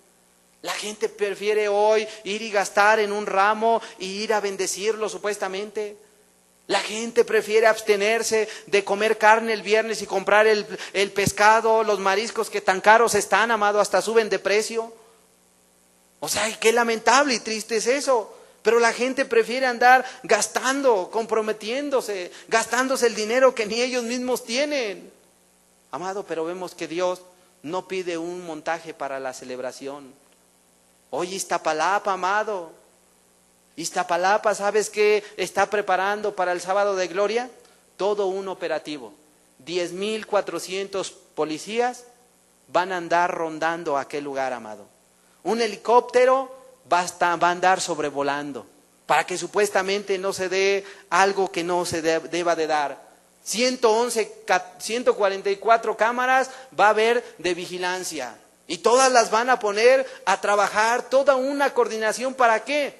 La gente prefiere hoy ir y gastar en un ramo y ir a bendecirlo supuestamente. La gente prefiere abstenerse de comer carne el viernes y comprar el pescado, los mariscos que tan caros están, amado, hasta suben de precio. O sea, qué lamentable y triste es eso. Pero la gente prefiere andar gastando, comprometiéndose, gastándose el dinero que ni ellos mismos tienen. Amado, pero vemos que Dios no pide un montaje para la celebración. Hoy Iztapalapa, amado. Iztapalapa, ¿sabes qué está preparando para el sábado de gloria? Todo un operativo. 10,400 policías van a andar rondando aquel lugar, amado. Un helicóptero va a andar sobrevolando para que supuestamente no se dé algo que no se deba de dar. 144 cámaras va a haber de vigilancia y todas las van a poner a trabajar, toda una coordinación. ¿Para qué?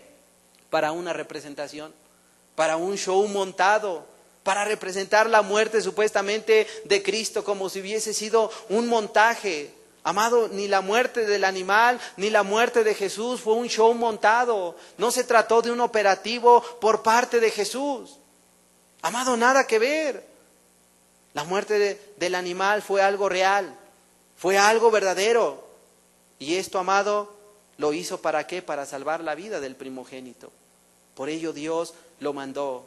Para una representación, para un show montado, para representar la muerte supuestamente de Cristo como si hubiese sido un montaje. Amado, ni la muerte del animal, ni la muerte de Jesús fue un show montado. No se trató de un operativo por parte de Jesús. Amado, nada que ver. La muerte del animal fue algo real, fue algo verdadero. Y esto, amado, lo hizo ¿para qué? Para salvar la vida del primogénito. Por ello Dios lo mandó.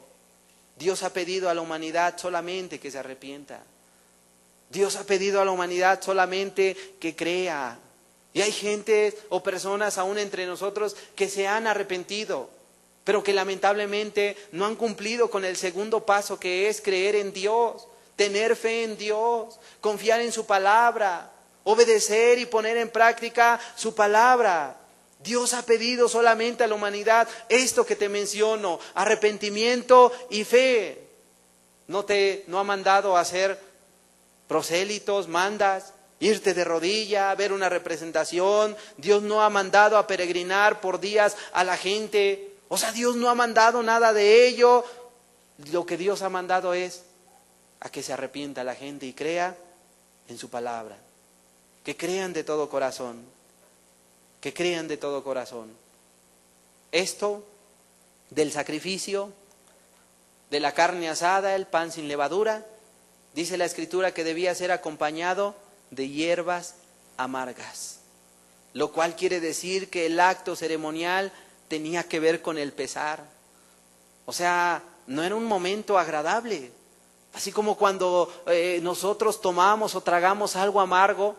Dios ha pedido a la humanidad solamente que se arrepienta. Dios ha pedido a la humanidad solamente que crea. Y hay gente o personas aún entre nosotros que se han arrepentido, pero que lamentablemente no han cumplido con el segundo paso, que es creer en Dios, tener fe en Dios, confiar en su palabra, obedecer y poner en práctica su palabra. Dios ha pedido solamente a la humanidad esto que te menciono: arrepentimiento y fe. No ha mandado a hacer prosélitos, mandas, irte de rodilla, ver una representación. Dios no ha mandado a peregrinar por días a la gente. O sea, Dios no ha mandado nada de ello. Lo que Dios ha mandado es a que se arrepienta la gente y crea en su palabra. Que crean de todo corazón. Que crean de todo corazón. Esto del sacrificio, de la carne asada, el pan sin levadura, dice la Escritura que debía ser acompañado de hierbas amargas, lo cual quiere decir que el acto ceremonial tenía que ver con el pesar. O sea, no era un momento agradable. Así como cuando nosotros tomamos o tragamos algo amargo,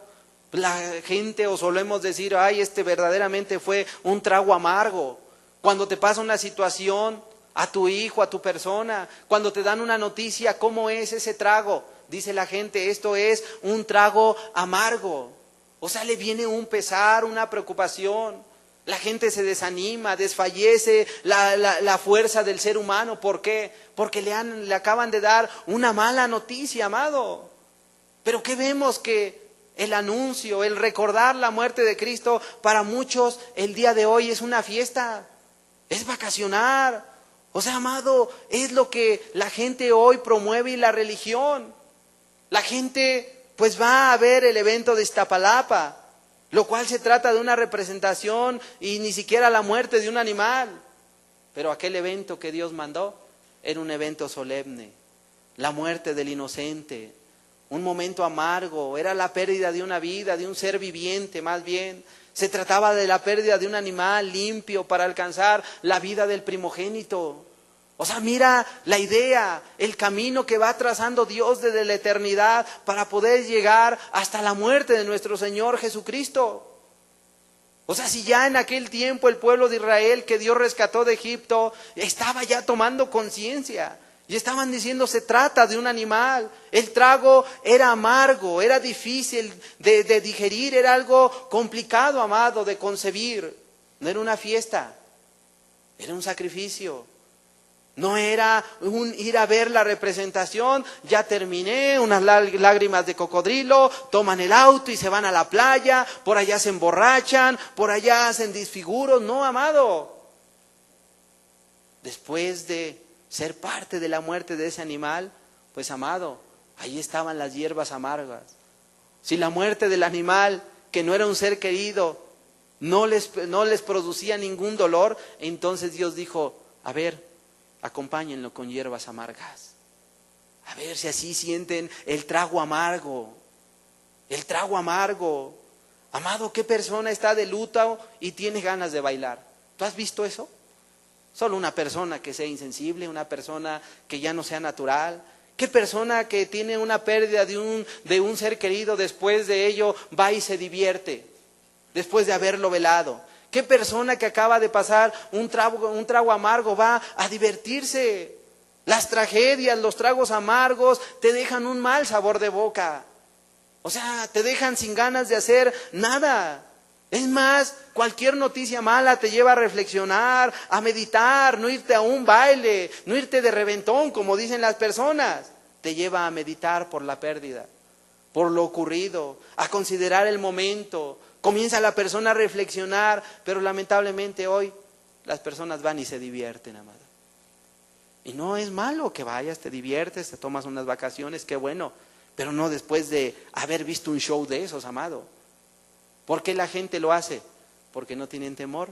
la gente o solemos decir: ay, verdaderamente fue un trago amargo. Cuando te pasa una situación, a tu hijo, a tu persona, cuando te dan una noticia, ¿cómo es ese trago? Dice la gente, esto es un trago amargo. O sea, le viene un pesar, una preocupación. La gente se desanima, desfallece la fuerza del ser humano. ¿Por qué? Porque le acaban de dar una mala noticia, amado. Pero ¿qué vemos? Que el anuncio, el recordar la muerte de Cristo, para muchos el día de hoy es una fiesta, es vacacionar. O sea, amado, es lo que la gente hoy promueve y la religión. La gente pues va a ver el evento de Iztapalapa, lo cual se trata de una representación y ni siquiera la muerte de un animal. Pero aquel evento que Dios mandó era un evento solemne, la muerte del inocente, un momento amargo, era la pérdida de una vida, de un ser viviente más bien. Se trataba de la pérdida de un animal limpio para alcanzar la vida del primogénito. O sea, mira la idea, el camino que va trazando Dios desde la eternidad para poder llegar hasta la muerte de nuestro Señor Jesucristo. O sea, si ya en aquel tiempo el pueblo de Israel que Dios rescató de Egipto estaba ya tomando conciencia y estaban diciendo, se trata de un animal. El trago era amargo, era difícil de digerir, era algo complicado, amado, de concebir. No era una fiesta, era un sacrificio. No era un ir a ver la representación, ya terminé, unas lágrimas de cocodrilo, toman el auto y se van a la playa, por allá se emborrachan, por allá hacen disfiguros. No, amado. Después de ser parte de la muerte de ese animal, pues amado, ahí estaban las hierbas amargas. Si la muerte del animal, que no era un ser querido, no les producía ningún dolor, entonces Dios dijo, a ver, acompáñenlo con hierbas amargas. A ver si así sienten el trago amargo. El trago amargo. Amado, ¿qué persona está de luto y tiene ganas de bailar? ¿Tú has visto eso? Solo una persona que sea insensible, una persona que ya no sea natural. ¿Qué persona que tiene una pérdida de un ser querido, después de ello va y se divierte? Después de haberlo velado. ¿Qué persona que acaba de pasar un trago amargo va a divertirse? Las tragedias, los tragos amargos te dejan un mal sabor de boca. O sea, te dejan sin ganas de hacer nada. Es más, cualquier noticia mala te lleva a reflexionar, a meditar, no irte a un baile, no irte de reventón, como dicen las personas. Te lleva a meditar por la pérdida, por lo ocurrido, a considerar el momento. Comienza la persona a reflexionar, pero lamentablemente hoy las personas van y se divierten, amado. Y no es malo que vayas, te diviertes, te tomas unas vacaciones, qué bueno, pero no después de haber visto un show de esos, amado. ¿Por qué la gente lo hace? Porque no tienen temor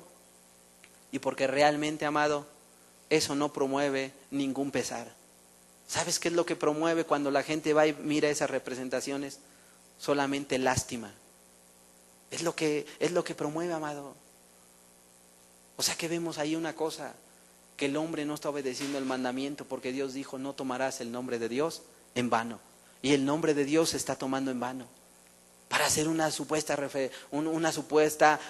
y porque realmente, amado, eso no promueve ningún pesar. ¿Sabes qué es lo que promueve cuando la gente va y mira esas representaciones? Solamente lástima. Es lo que promueve, amado. O sea que vemos ahí una cosa, que el hombre no está obedeciendo el mandamiento porque Dios dijo, no tomarás el nombre de Dios en vano. Y el nombre de Dios se está tomando en vano. Para hacer una supuesta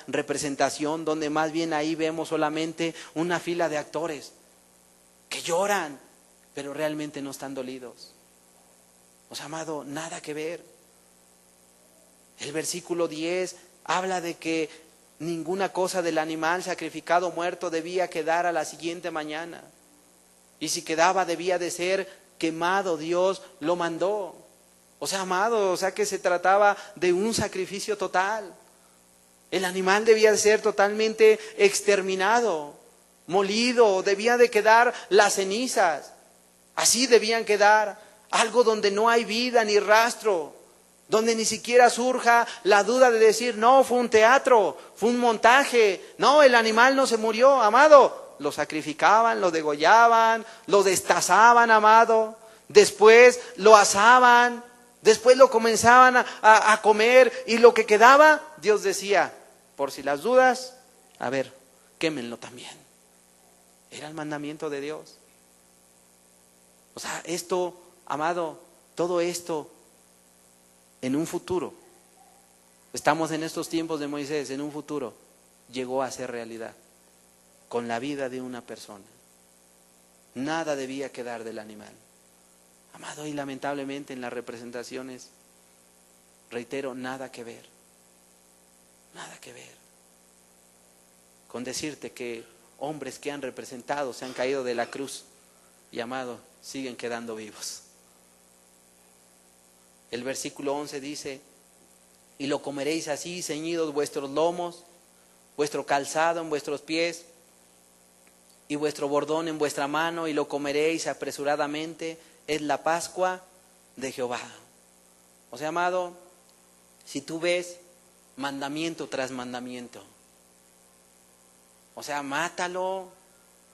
representación donde más bien ahí vemos solamente una fila de actores que lloran, pero realmente no están dolidos. O sea, amado, nada que ver. El versículo 10 habla de que ninguna cosa del animal sacrificado muerto debía quedar a la siguiente mañana. Y si quedaba debía de ser quemado, Dios lo mandó. O sea, amado, o sea que se trataba de un sacrificio total. El animal debía de ser totalmente exterminado, molido, debía de quedar las cenizas. Así debían quedar, algo donde no hay vida ni rastro. Donde ni siquiera surja la duda de decir, no, fue un teatro, fue un montaje, no, el animal no se murió, amado. Lo sacrificaban, lo degollaban, lo destazaban, amado. Después lo asaban, después lo comenzaban a comer y lo que quedaba, Dios decía, por si las dudas, a ver, quémenlo también. Era el mandamiento de Dios. O sea, esto, amado, todo esto en un futuro, estamos en estos tiempos de Moisés, en un futuro llegó a ser realidad. con la vida de una persona. Nada debía quedar del animal. Amado, y lamentablemente en las representaciones, reitero, nada que ver. Nada que ver. Con decirte que hombres que han representado se han caído de la cruz y, amado, siguen quedando vivos. El versículo 11 dice: y lo comeréis así, ceñidos vuestros lomos, vuestro calzado en vuestros pies y vuestro bordón en vuestra mano, y lo comeréis apresuradamente, es la Pascua de Jehová. O sea, amado, si tú ves mandamiento tras mandamiento, o sea, mátalo,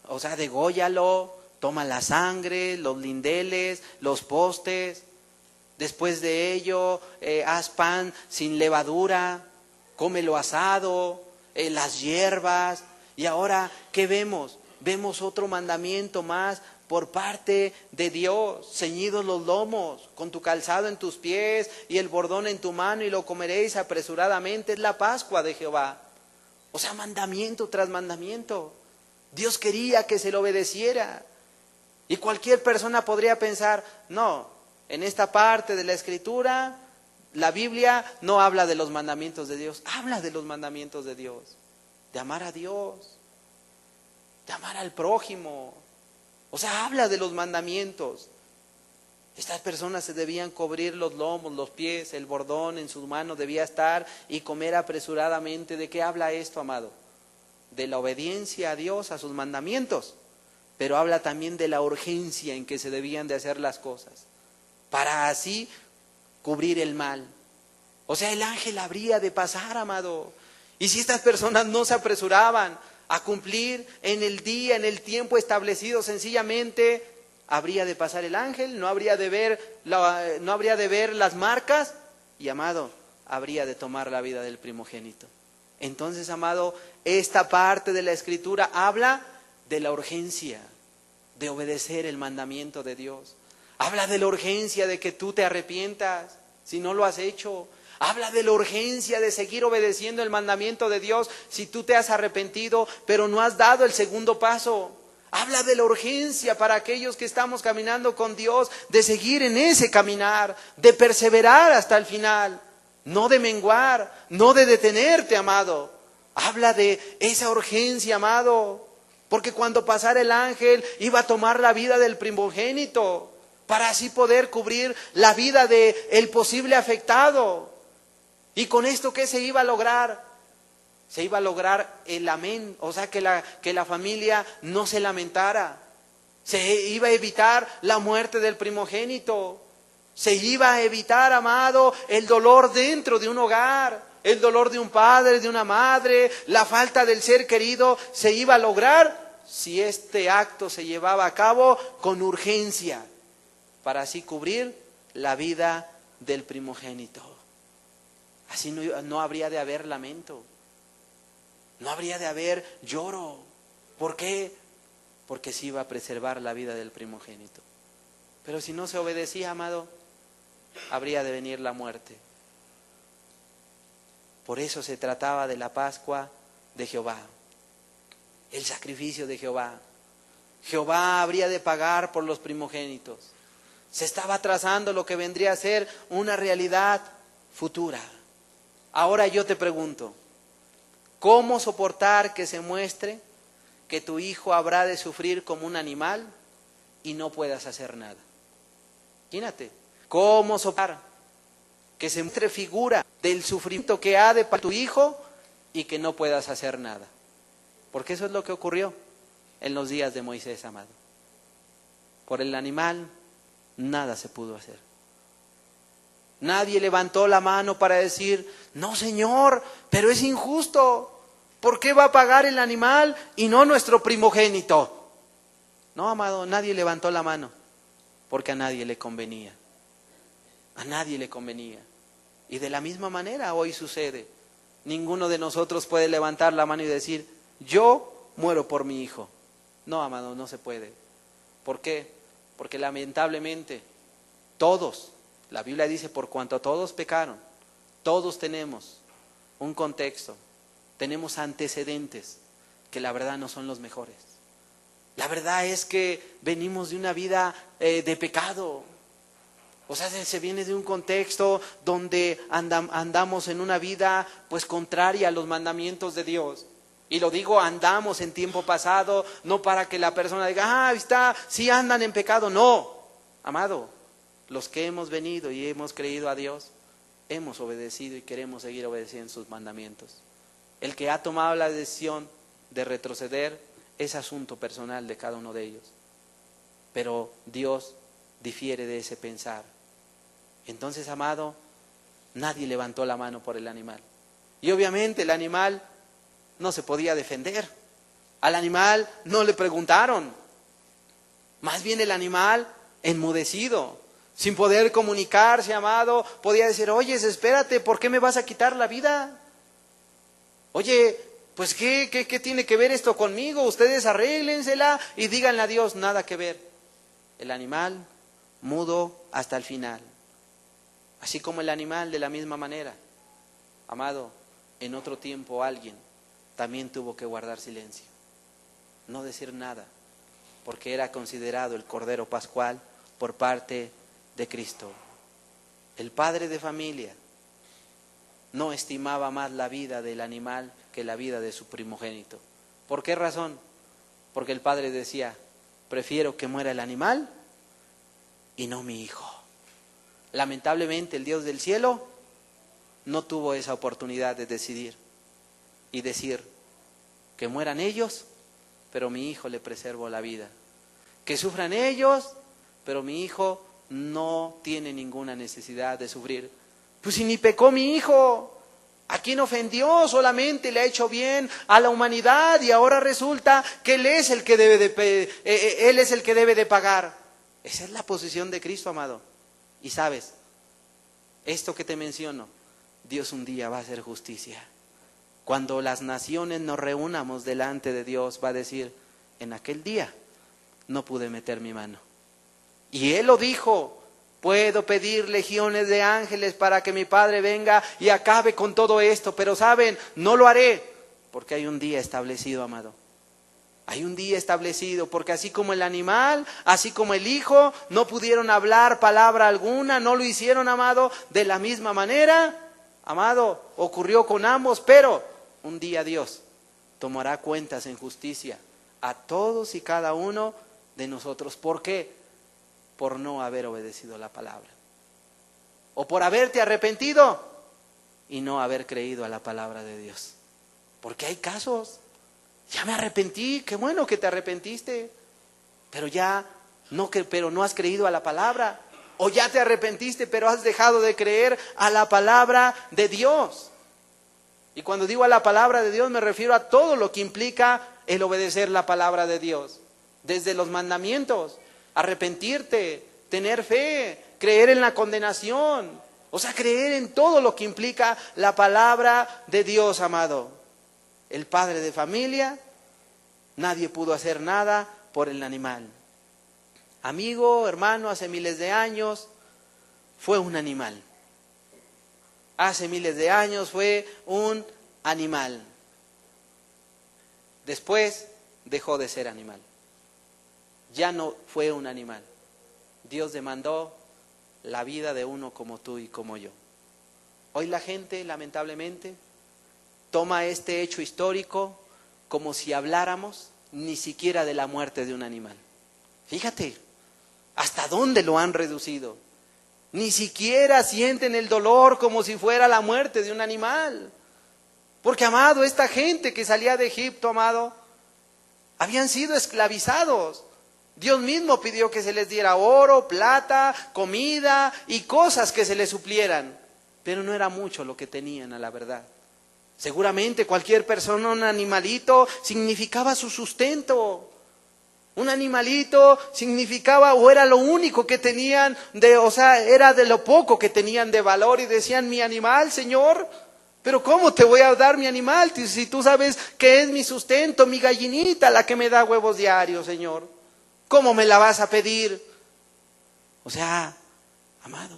o sea, dególlalo, toma la sangre, los lindeles, los postes. Después de ello, haz pan sin levadura, cómelo asado, las hierbas. Y ahora, ¿qué vemos? Vemos otro mandamiento más por parte de Dios: ceñidos los lomos, con tu calzado en tus pies y el bordón en tu mano, y lo comeréis apresuradamente, es la Pascua de Jehová. O sea, mandamiento tras mandamiento. Dios quería que se lo obedeciera. Y cualquier persona podría pensar: no, en esta parte de la Escritura, la Biblia no habla de los mandamientos de Dios. Habla de los mandamientos de Dios. De amar a Dios, de amar al prójimo. O sea, habla de los mandamientos. Estas personas se debían cubrir los lomos, los pies, el bordón en sus manos debía estar, y comer apresuradamente. ¿De qué habla esto, amado? De la obediencia a Dios, a sus mandamientos. Pero habla también de la urgencia en que se debían de hacer las cosas, para así cubrir el mal. O sea, el ángel habría de pasar, amado. Y si estas personas no se apresuraban a cumplir en el día, en el tiempo establecido, sencillamente habría de pasar el ángel, no habría de ver las marcas, y, amado, habría de tomar la vida del primogénito. Entonces, amado, esta parte de la Escritura habla de la urgencia de obedecer el mandamiento de Dios. Habla de la urgencia de que tú te arrepientas si no lo has hecho. Habla de la urgencia de seguir obedeciendo el mandamiento de Dios si tú te has arrepentido, pero no has dado el segundo paso. Habla de la urgencia para aquellos que estamos caminando con Dios, de seguir en ese caminar, de perseverar hasta el final, no de menguar, no de detenerte, amado. Habla de esa urgencia, amado, porque cuando pasara el ángel iba a tomar la vida del primogénito, para así poder cubrir la vida del posible afectado. ¿Y con esto qué se iba a lograr? Se iba a lograr el amén, o sea, que la familia no se lamentara. Se iba a evitar la muerte del primogénito. Se iba a evitar, amado, el dolor dentro de un hogar, el dolor de un padre, de una madre, la falta del ser querido. Se iba a lograr si este acto se llevaba a cabo con urgencia, para así cubrir la vida del primogénito. Así no habría de haber lamento, no habría de haber lloro. ¿Por qué? Porque se iba a preservar la vida del primogénito. Pero si no se obedecía, amado, habría de venir la muerte. Por eso se trataba de la Pascua de Jehová, el sacrificio de Jehová. Jehová habría de pagar por los primogénitos. Se estaba trazando lo que vendría a ser una realidad futura. Ahora yo te pregunto, ¿cómo soportar que se muestre que tu hijo habrá de sufrir como un animal y no puedas hacer nada? Imagínate, ¿cómo soportar que se muestre figura del sufrimiento que ha de para tu hijo y que no puedas hacer nada? Porque eso es lo que ocurrió en los días de Moisés, amado. Por el animal nada se pudo hacer. Nadie levantó la mano para decir: no, Señor, pero es injusto. ¿Por qué va a pagar el animal y no nuestro primogénito? No, amado, nadie levantó la mano, porque a nadie le convenía. A nadie le convenía. Y de la misma manera hoy sucede. Ninguno de nosotros puede levantar la mano y decir: yo muero por mi hijo. No, amado, no se puede. ¿Por qué? Porque lamentablemente todos, la Biblia dice, por cuanto todos pecaron, todos tenemos un contexto, tenemos antecedentes, que la verdad no son los mejores. La verdad es que venimos de una vida de pecado. O sea, se viene de un contexto donde andamos en una vida pues contraria a los mandamientos de Dios. Y lo digo, andamos en tiempo pasado, no para que la persona diga, sí andan en pecado. No, amado, los que hemos venido y hemos creído a Dios, hemos obedecido y queremos seguir obedeciendo sus mandamientos. El que ha tomado la decisión de retroceder es asunto personal de cada uno de ellos. Pero Dios difiere de ese pensar. Entonces, amado, nadie levantó la mano por el animal. Y obviamente el animal no se podía defender. Al animal no le preguntaron. Más bien el animal enmudecido, sin poder comunicarse, amado, podía decir, oye, espérate, ¿por qué me vas a quitar la vida? Oye, pues ¿qué tiene que ver esto conmigo? Ustedes arréglensela y díganle a Dios, nada que ver. El animal mudo hasta el final. Así como el animal de la misma manera. Amado, en otro tiempo alguien también tuvo que guardar silencio, no decir nada, porque era considerado el Cordero Pascual por parte de Cristo. El padre de familia no estimaba más la vida del animal que la vida de su primogénito. ¿Por qué razón? Porque el padre decía, prefiero que muera el animal y no mi hijo. Lamentablemente el Dios del cielo no tuvo esa oportunidad de decidir y decir que mueran ellos, pero mi hijo le preservo la vida. Que sufran ellos, pero mi hijo no tiene ninguna necesidad de sufrir. Pues si ni pecó mi hijo, ¿a quién ofendió? Solamente le ha hecho bien a la humanidad y ahora resulta que él es el que debe de pagar. Esa es la posición de Cristo, amado. Y sabes, esto que te menciono, Dios un día va a hacer justicia. Cuando las naciones nos reunamos delante de Dios, va a decir, en aquel día no pude meter mi mano. Y Él lo dijo, puedo pedir legiones de ángeles para que mi Padre venga y acabe con todo esto, pero saben, no lo haré, porque hay un día establecido, amado. Hay un día establecido, porque así como el animal, así como el hijo, no pudieron hablar palabra alguna, no lo hicieron, amado, de la misma manera, amado, ocurrió con ambos, pero un día Dios tomará cuentas en justicia a todos y cada uno de nosotros. ¿Por qué? Por no haber obedecido la palabra. O por haberte arrepentido y no haber creído a la palabra de Dios. Porque hay casos. Ya me arrepentí, qué bueno que te arrepentiste, pero no has creído a la palabra. O ya te arrepentiste, pero has dejado de creer a la palabra de Dios. Y cuando digo a la palabra de Dios me refiero a todo lo que implica el obedecer la palabra de Dios. Desde los mandamientos, arrepentirte, tener fe, creer en la condenación. O sea, creer en todo lo que implica la palabra de Dios, amado. El padre de familia, nadie pudo hacer nada por el animal. Amigo, hermano, hace miles de años fue un animal. Hace miles de años fue un animal. Después dejó de ser animal. Ya no fue un animal. Dios demandó la vida de uno como tú y como yo. Hoy la gente, lamentablemente, toma este hecho histórico como si habláramos ni siquiera de la muerte de un animal. Fíjate, hasta dónde lo han reducido. Ni siquiera sienten el dolor como si fuera la muerte de un animal. Porque, amado, esta gente que salía de Egipto, amado, habían sido esclavizados. Dios mismo pidió que se les diera oro, plata, comida y cosas que se les suplieran. Pero no era mucho lo que tenían, a la verdad. Seguramente cualquier persona, un animalito, significaba su sustento. Un animalito significaba o era lo único que tenían, era de lo poco que tenían de valor y decían, mi animal, Señor, pero ¿cómo te voy a dar mi animal si tú sabes que es mi sustento, mi gallinita la que me da huevos diarios, Señor? ¿Cómo me la vas a pedir? O sea, amado,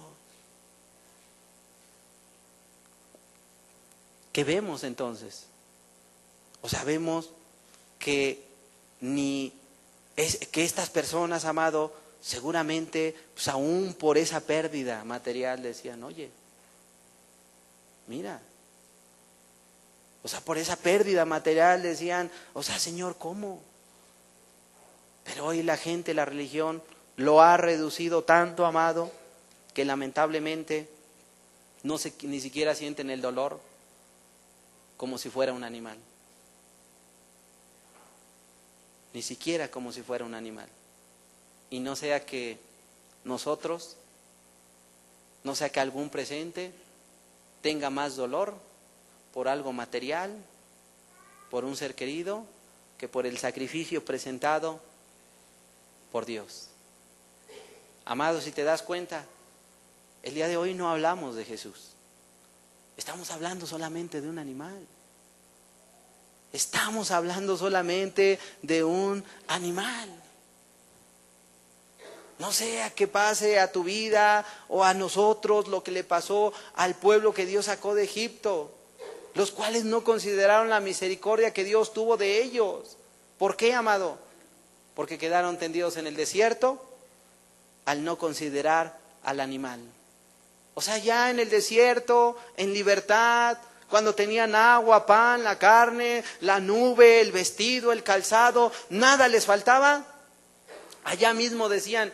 ¿qué vemos entonces? O sea, vemos que que estas personas, amado, seguramente, pues aún por esa pérdida material decían, oye, mira, o sea, por esa pérdida material decían, o sea, Señor, ¿cómo? Pero hoy la gente, la religión, lo ha reducido tanto, amado, que lamentablemente ni siquiera sienten el dolor como si fuera un animal. Ni siquiera como si fuera un animal. Y no sea que nosotros, no sea que algún presente tenga más dolor por algo material, por un ser querido, que por el sacrificio presentado por Dios. Amado, si te das cuenta, el día de hoy no hablamos de Jesús. Estamos hablando solamente de un animal. Estamos hablando solamente de un animal. No sea que pase a tu vida o a nosotros lo que le pasó al pueblo que Dios sacó de Egipto, los cuales no consideraron la misericordia que Dios tuvo de ellos. ¿Por qué, amado? Porque quedaron tendidos en el desierto al no considerar al animal. O sea, ya en el desierto, en libertad, cuando tenían agua, pan, la carne, la nube, el vestido, el calzado, nada les faltaba. Allá mismo decían,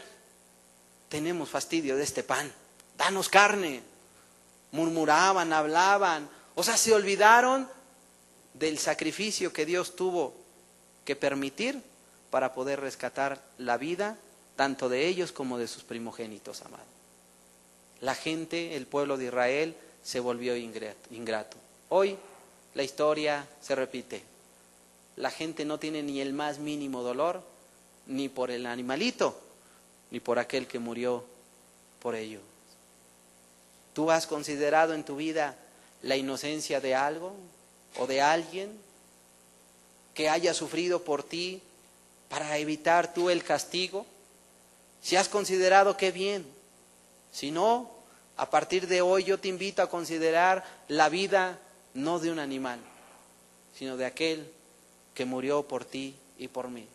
tenemos fastidio de este pan, danos carne. Murmuraban, hablaban, o sea, se olvidaron del sacrificio que Dios tuvo que permitir para poder rescatar la vida, tanto de ellos como de sus primogénitos, amados. La gente, el pueblo de Israel, se volvió ingrato. Hoy la historia se repite. La gente no tiene ni el más mínimo dolor, ni por el animalito, ni por aquel que murió por ello. ¿Tú has considerado en tu vida la inocencia de algo o de alguien que haya sufrido por ti para evitar tú el castigo? Si has considerado, qué bien. Si no, a partir de hoy yo te invito a considerar la vida no de un animal, sino de aquel que murió por ti y por mí.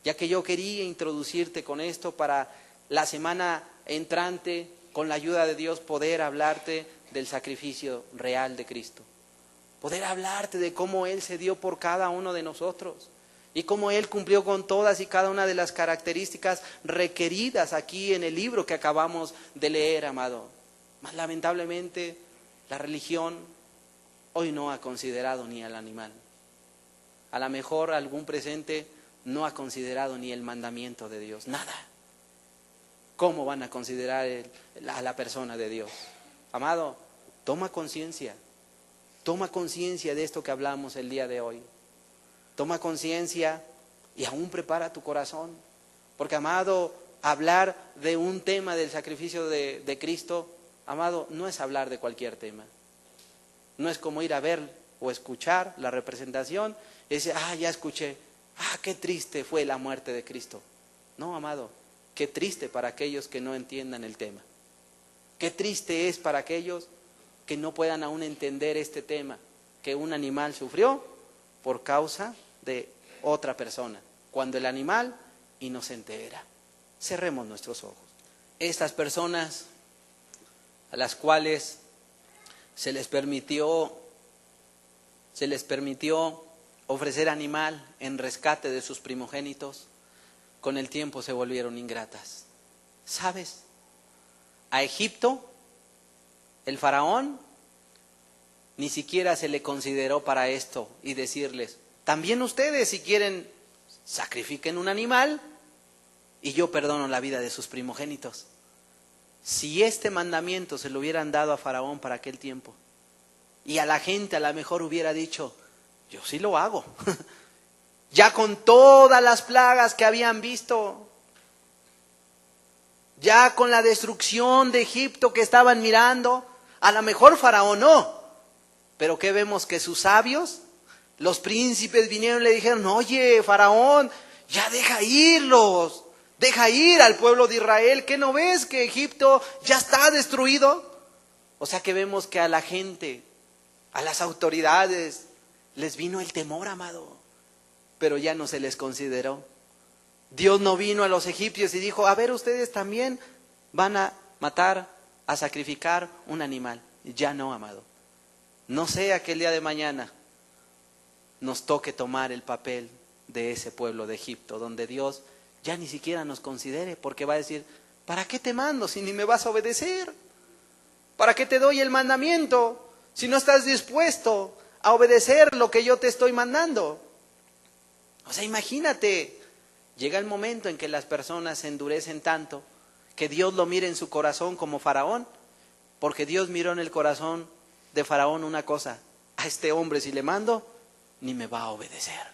Ya que yo quería introducirte con esto para la semana entrante, con la ayuda de Dios, poder hablarte del sacrificio real de Cristo. Poder hablarte de cómo Él se dio por cada uno de nosotros y cómo Él cumplió con todas y cada una de las características requeridas aquí en el libro que acabamos de leer, amado. Mas lamentablemente la religión hoy no ha considerado ni al animal. A lo mejor algún presente no ha considerado ni el mandamiento de Dios, nada. ¿Cómo van a considerar a la persona de Dios? Amado, toma conciencia de esto que hablamos el día de hoy. Toma conciencia y aún prepara tu corazón. Porque, amado, hablar de un tema del sacrificio de Cristo, amado, no es hablar de cualquier tema. No es como ir a ver o escuchar la representación y decir, ya escuché, qué triste fue la muerte de Cristo. No, amado, qué triste para aquellos que no entiendan el tema. Qué triste es para aquellos que no puedan aún entender este tema, que un animal sufrió por causa de otra persona, cuando el animal inocente era. Cerremos nuestros ojos. Estas personas a las cuales se les permitió ofrecer animal en rescate de sus primogénitos, con el tiempo se volvieron ingratas. ¿Sabes? A Egipto, el faraón ni siquiera se le consideró para esto y decirles, también ustedes si quieren sacrifiquen un animal y yo perdono la vida de sus primogénitos. Si este mandamiento se lo hubieran dado a Faraón para aquel tiempo y a la gente a lo mejor hubiera dicho, yo sí lo hago, ya con todas las plagas que habían visto, ya con la destrucción de Egipto que estaban mirando, a lo mejor Faraón no, pero ¿qué vemos? Que sus sabios, los príncipes vinieron y le dijeron, oye Faraón, ya deja irlos, deja ir al pueblo de Israel, ¿qué no ves que Egipto ya está destruido? O sea que vemos que a la gente, a las autoridades, les vino el temor, amado. pero ya no se les consideró. Dios no vino a los egipcios y dijo, a ver, ustedes también van a matar, a sacrificar un animal. Ya no, amado. No sea que el día de mañana nos toque tomar el papel de ese pueblo de Egipto, donde Dios ya ni siquiera nos considere, porque va a decir, ¿para qué te mando si ni me vas a obedecer? ¿Para qué te doy el mandamiento si no estás dispuesto a obedecer lo que yo te estoy mandando? O sea, imagínate, llega el momento en que las personas se endurecen tanto que Dios lo mire en su corazón como Faraón, porque Dios miró en el corazón de Faraón una cosa: a este hombre si le mando, ni me va a obedecer.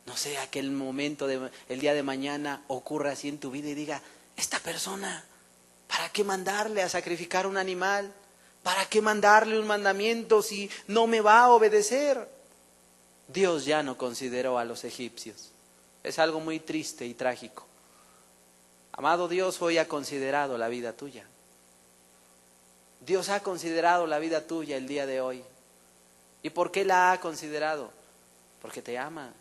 No sea que el momento, el día de mañana ocurra así en tu vida y diga, esta persona, ¿para qué mandarle a sacrificar un animal? ¿Para qué mandarle un mandamiento si no me va a obedecer? Dios ya no consideró a los egipcios. Es algo muy triste y trágico. Amado, Dios hoy ha considerado la vida tuya. Dios ha considerado la vida tuya el día de hoy. ¿Y por qué la ha considerado? Porque te ama.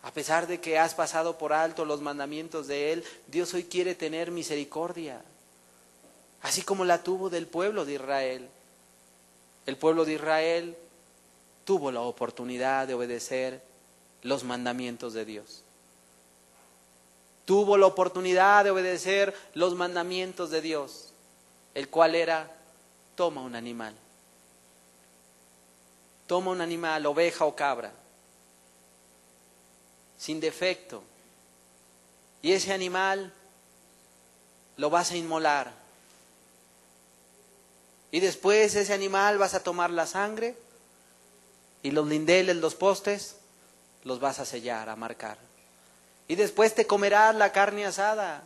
A pesar de que has pasado por alto los mandamientos de Él, Dios hoy quiere tener misericordia, así como la tuvo del pueblo de Israel. El pueblo de Israel tuvo la oportunidad de obedecer los mandamientos de Dios. Tuvo la oportunidad de obedecer los mandamientos de Dios, el cual era, toma un animal. Toma un animal, oveja o cabra, sin defecto, y ese animal lo vas a inmolar, y después ese animal vas a tomar la sangre y los lindeles, los postes, los vas a sellar, a marcar, y después te comerás la carne asada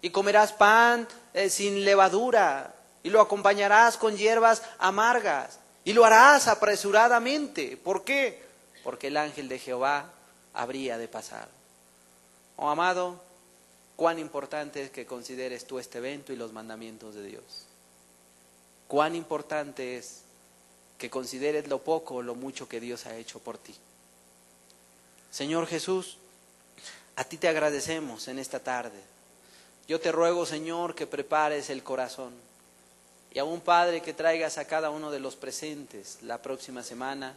y comerás pan sin levadura y lo acompañarás con hierbas amargas y lo harás apresuradamente. ¿Por qué? Porque el ángel de Jehová habría de pasar. Oh amado, cuán importante es que consideres tú este evento y los mandamientos de Dios. Cuán importante es que consideres lo poco o lo mucho que Dios ha hecho por ti. Señor Jesús, a ti te agradecemos en esta tarde. Yo te ruego, Señor, que prepares el corazón. Y aún, Padre, que traigas a cada uno de los presentes la próxima semana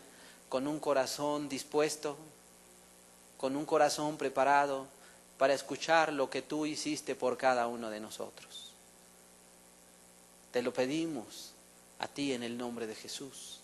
con un corazón dispuesto, con un corazón preparado para escuchar lo que tú hiciste por cada uno de nosotros. Te lo pedimos a ti en el nombre de Jesús.